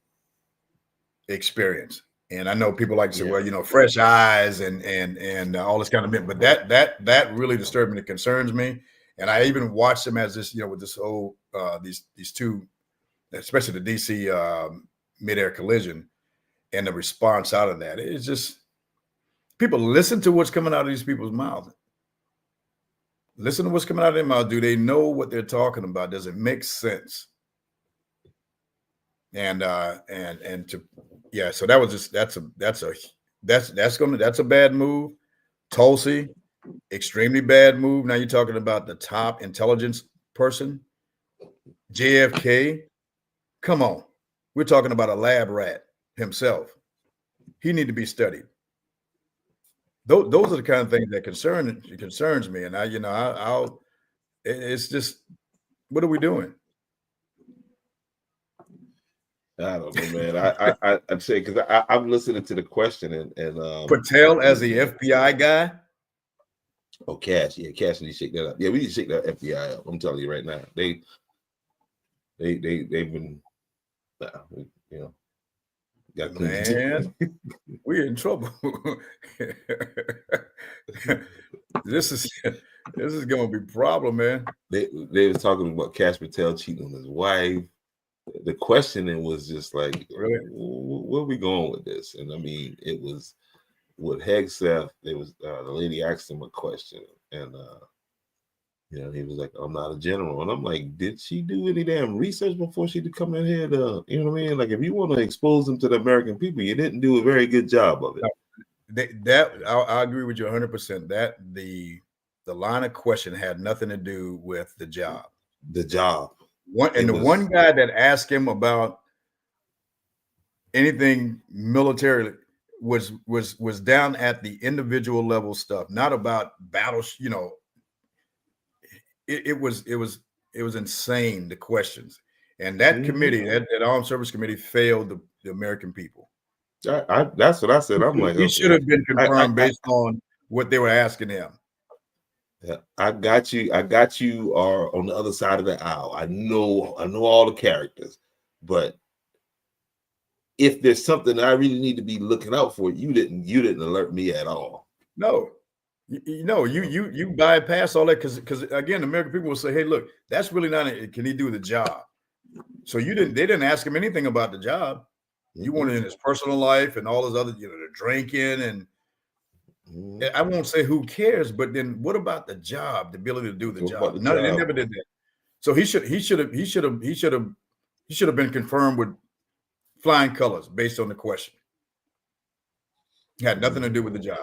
experience. And I know people like to say, well, fresh eyes and all this kind of bit, but that really disturbs me. It concerns me. And I even watched them as this, with this whole these two, especially the DC mid-air collision and the response out of that. It's just people listen to what's coming out of these people's mouths. Listen to what's coming out of their mouth. Do they know what they're talking about? Does it make sense? And so that was just that's a bad move. Tulsi, extremely bad move. Now you're talking about the top intelligence person, JFK. Come on, we're talking about a lab rat himself. He need to be studied. Those are the kind of things that concerns me. And it's just, what are we doing? I don't know, man. I'd say because I'm listening to the question and Patel as the FBI guy. Oh, Cash, Cash need to shake that up. Yeah, we need to shake that FBI up. I'm telling you right now. They've been, got man, we're in trouble. This is going to be a problem, man. They were talking about Cash Patel cheating on his wife. The questioning was just like, really? Where are we going with this? And I mean, it was with Hegseth. It was the lady asked him a question, and he was like, "I'm not a general," and I'm like, "Did she do any damn research before she could come in here to, you know what I mean? Like, if you want to expose them to the American people, you didn't do a very good job of it." I agree with you 100%. That the line of question had nothing to do with the job. The job. One guy that asked him about anything military was down at the individual level stuff, not about battles. It was insane, the questions, and that committee, that Armed Service Committee, failed the American people. That's what I said. I'm like, he should have been confirmed based on what they were asking him. Yeah, I got you are on the other side of the aisle. I know all the characters, but if there's something I really need to be looking out for, you didn't alert me at all. No, you bypass all that because again, the American people will say, "Hey, look, that's really not can he do the job?" So they didn't ask him anything about the job. You wanted in his personal life and all those other, the drinking and. I won't say who cares, but then what about the job, the ability to do the job? No, they never did that. So he should have been confirmed with flying colors based on the question. It had nothing to do with the job.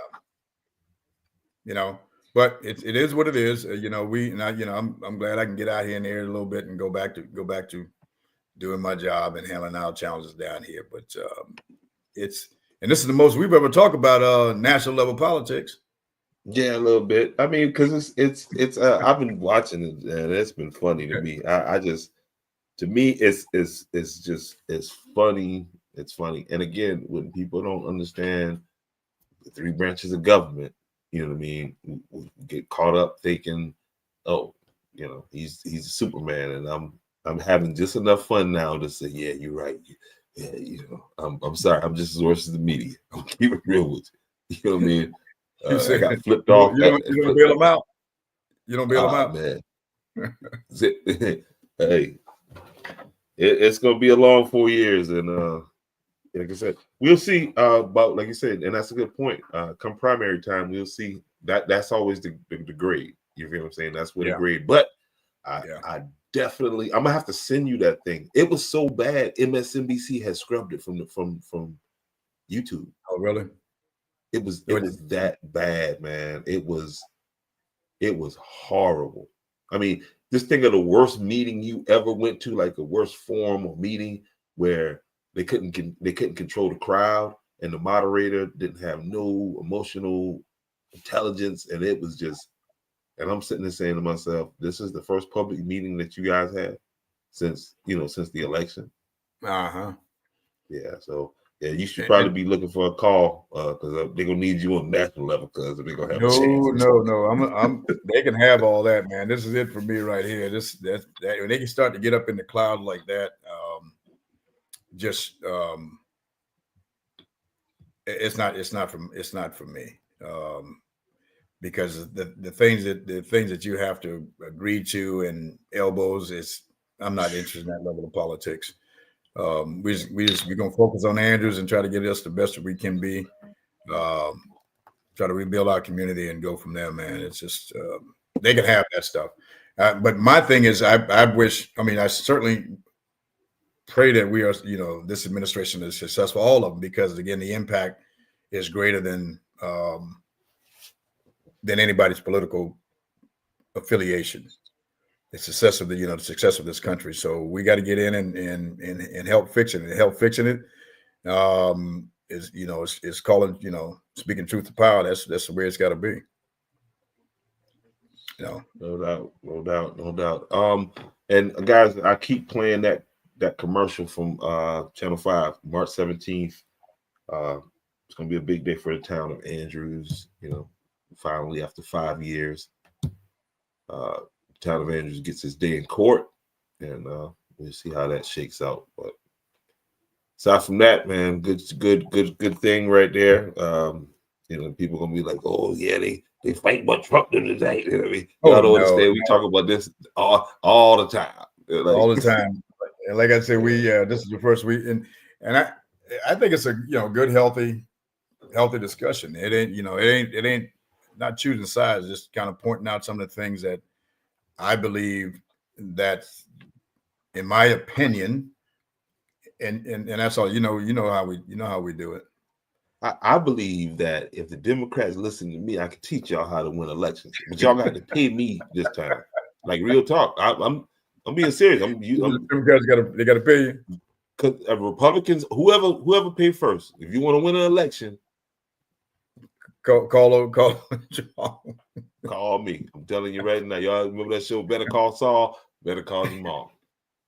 But it is what it is. I'm glad I can get out here in the air a little bit and go back to doing my job and handling our challenges down here. But and this is the most we've ever talked about national level politics. Yeah, a little bit. I mean, because it's I've been watching it and it's been funny to me. To me, it's funny. It's funny. And again, when people don't understand the three branches of government, you know what I mean, we get caught up thinking, oh, he's a Superman, and I'm having just enough fun now to say, yeah, you're right. Yeah, I'm sorry. I'm just as worse as the media. I'm keeping it real with you. You know what I mean? I got flipped off. You don't bail them out. You don't bail them out, man. Hey, it's gonna be a long 4 years, and like I said, we'll see. About like you said, and that's a good point. Come primary time, we'll see. That's always the grade. You feel what I'm saying? That's what the grade. But I definitely, I'm gonna have to send you that thing. It was so bad, MSNBC has scrubbed it from YouTube. Oh, really? It was that bad, man. It was horrible. I mean, just think of the worst meeting you ever went to, like the worst forum or meeting where they couldn't control the crowd, and the moderator didn't have no emotional intelligence, and it was just. And I'm sitting there saying to myself, "This is the first public meeting that you guys had since the election." Uh-huh. Yeah, so yeah, you should probably be looking for a call because they're gonna need you on national level because they're gonna have a chance. No. They can have all that, man. This is it for me right here. That when they can start to get up in the cloud like that, it's not for me. Because the things that you have to agree to and elbows, I'm not interested in that level of politics. We're gonna focus on Andrews and try to get us the best that we can be. Try to rebuild our community and go from there, man. It's just they can have that stuff. But my thing is, I wish. I mean, I certainly pray that we are. This administration is successful, all of them, because again, the impact is greater than anybody's political affiliation. The success of the success of this country. So we got to get in and help fix it. And help fixing it is calling, speaking truth to power. That's the way it's got to be. No doubt. And guys, I keep playing that commercial from Channel 5, March 17th. It's gonna be a big day for the town of Andrews. Finally, after 5 years, the town of Andrews gets its day in court, and we'll see how that shakes out. But aside from that, man, good thing right there. People gonna be like, "Oh yeah, they fight more Trump than today." You know what I mean? Y'all don't understand. We talk about this all the time. All the time. And like I said, this is the first week, and I think it's a good healthy discussion. It ain't not choosing sides, just kind of pointing out some of the things that I believe that, in my opinion, and that's all. You know how we do it. I believe that if the Democrats listen to me, I can teach y'all how to win elections. But y'all got to pay me this time. Like real talk. I'm being serious. Democrats they got to pay you. Because Republicans, whoever pay first, if you want to win an election, call me. I'm telling you right now. Y'all remember that show, Better Call Saul? Better call Jamal.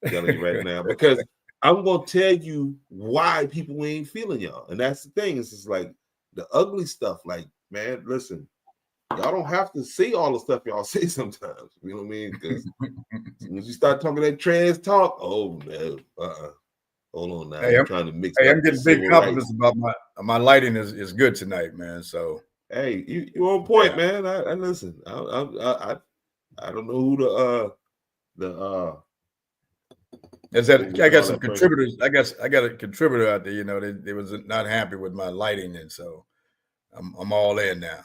I'm telling you right now. Because I'm going to tell you why people ain't feeling y'all. And that's the thing. It's just like the ugly stuff. Like, man, listen, y'all don't have to say all the stuff y'all say sometimes. You know what I mean? Because when you start talking that trans talk, oh, no, hold on now. I'm trying to mix. Hey, I'm getting big compliments about my lighting is good tonight, man. So hey, you on point, man. I listen. I don't know who I got some contributors. I got a contributor out there. They was not happy with my lighting, and so I'm all in now.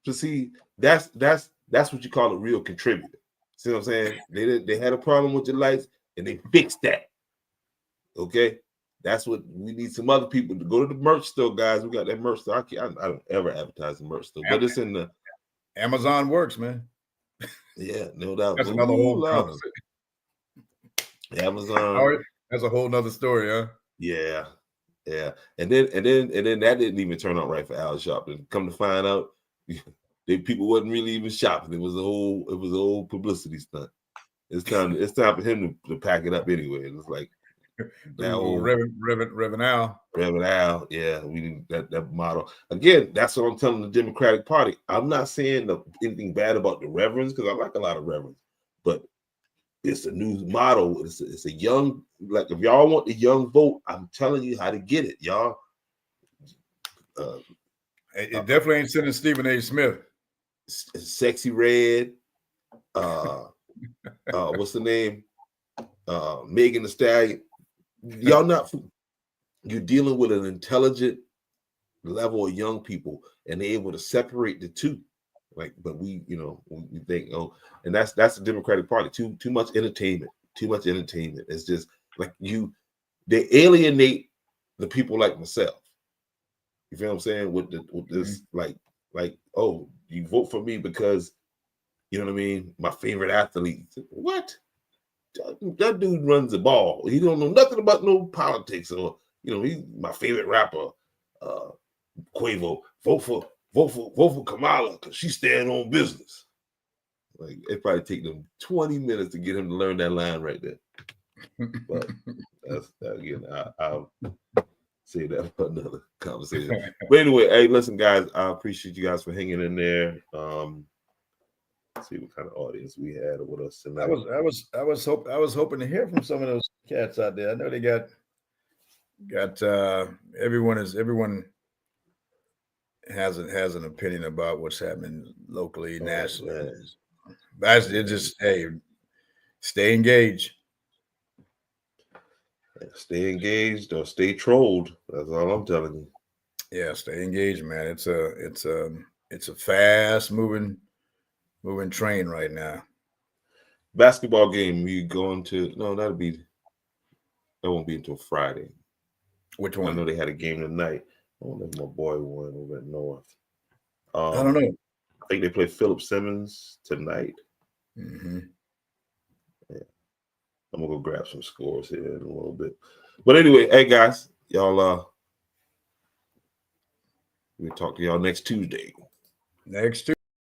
To see that's what you call a real contributor. See what I'm saying? They had a problem with your lights and they fixed that. Okay, that's what we need. Some other people to go to the merch store, guys. We got that merch store. I don't ever advertise the merch store, but it's in the Amazon works, man. Yeah, no doubt. That's another whole conversation. Amazon. That's a whole nother story, huh? Yeah. And then that didn't even turn out right for Al Sharpton. Come to find out, people wasn't really even shopping. It was a whole publicity stunt. It's time for him to pack it up anyway. It was like that old Reverend Al. Reverend Al, yeah, we need that model. Again, that's what I'm telling the Democratic Party. I'm not saying anything bad about the reverends because I like a lot of reverends, but it's a new model. It's a young, like if y'all want the young vote, I'm telling you how to get it, y'all. It definitely ain't sending Stephen A. Smith. Sexy Red. What's the name? Megan Thee Stallion. You're dealing with an intelligent level of young people, and they're able to separate the two. But we think, and that's the Democratic Party. Too much entertainment. It's just like they alienate the people like myself. You feel what I'm saying? With this, like, oh, you vote for me because, you know what I mean? My favorite athlete. What? That dude runs the ball. He don't know nothing about no politics, or he's my favorite rapper. Quavo, vote for Kamala because she's staying on business. Like it probably take them 20 minutes to get him to learn that line right there. But that's again, I'll say that for another conversation. But anyway, hey, listen, guys, I appreciate you guys for hanging in there. Let's see what kind of audience we had with us tonight. I was hoping to hear from some of those cats out there. I know they got everyone has an opinion about what's happening locally, nationally. But it just, hey, stay engaged. Stay engaged or stay trolled. That's all I'm telling you. Yeah, stay engaged, man. It's a fast moving train right now. Basketball game, you going to? No, that won't be until Friday. Which one? I know they had a game tonight. I don't know if my boy won over at North. I don't know. I think they play Philip Simmons tonight. Mm-hmm. Yeah. I'm gonna go grab some scores here in a little bit. But anyway, hey guys, y'all we'll talk to y'all next Tuesday.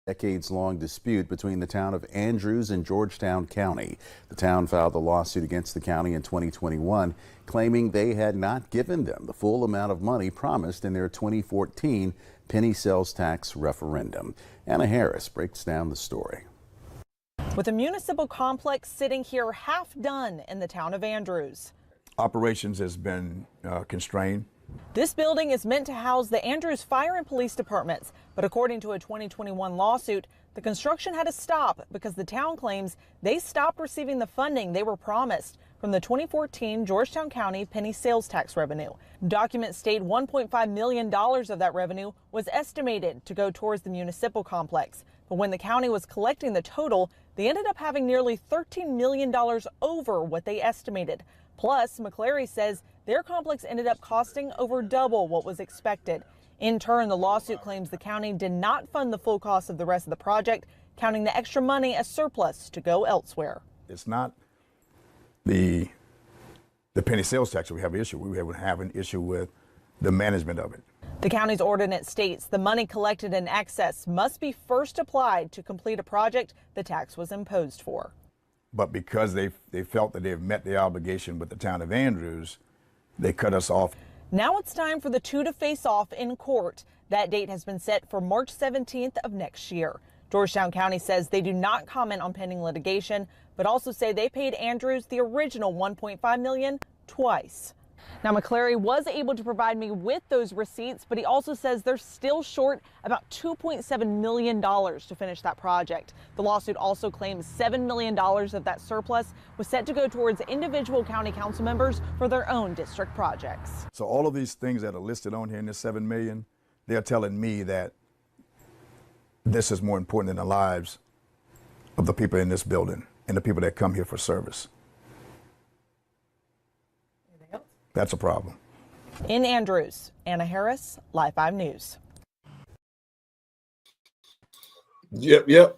Decades-long dispute between the town of Andrews and Georgetown County. The town filed a lawsuit against the county in 2021, claiming they had not given them the full amount of money promised in their 2014 penny sales tax referendum. Anna Harris breaks down the story. With a municipal complex sitting here half done in the town of Andrews. Operations has been constrained. This building is meant to house the Andrews Fire and Police Departments, but according to a 2021 lawsuit, the construction had to stop because the town claims they stopped receiving the funding they were promised from the 2014 Georgetown County penny sales tax revenue. Documents state $1.5 million of that revenue was estimated to go towards the municipal complex, but when the county was collecting the total, they ended up having nearly $13 million over what they estimated. Plus, McClary says their complex ended up costing over double what was expected. In turn, the lawsuit claims the county did not fund the full cost of the rest of the project, counting the extra money as surplus to go elsewhere. It's not the penny sales tax that we have an issue. We have an issue with the management of it. The county's ordinance states the money collected in excess must be first applied to complete a project the tax was imposed for. But because they felt that they've met the obligation with the town of Andrews, they cut us off. Now it's time for the two to face off in court. That date has been set for March 17th of next year. Georgetown County says they do not comment on pending litigation, but also say they paid Andrews the original $1.5 million twice. Now, McClary was able to provide me with those receipts, but he also says they're still short about $2.7 million to finish that project. The lawsuit also claims $7 million of that surplus was set to go towards individual county council members for their own district projects. So all of these things that are listed on here in this $7 million, they're telling me that this is more important than the lives of the people in this building and the people that come here for service. That's a problem. In Andrews, Anna Harris, Live 5 News. Yep.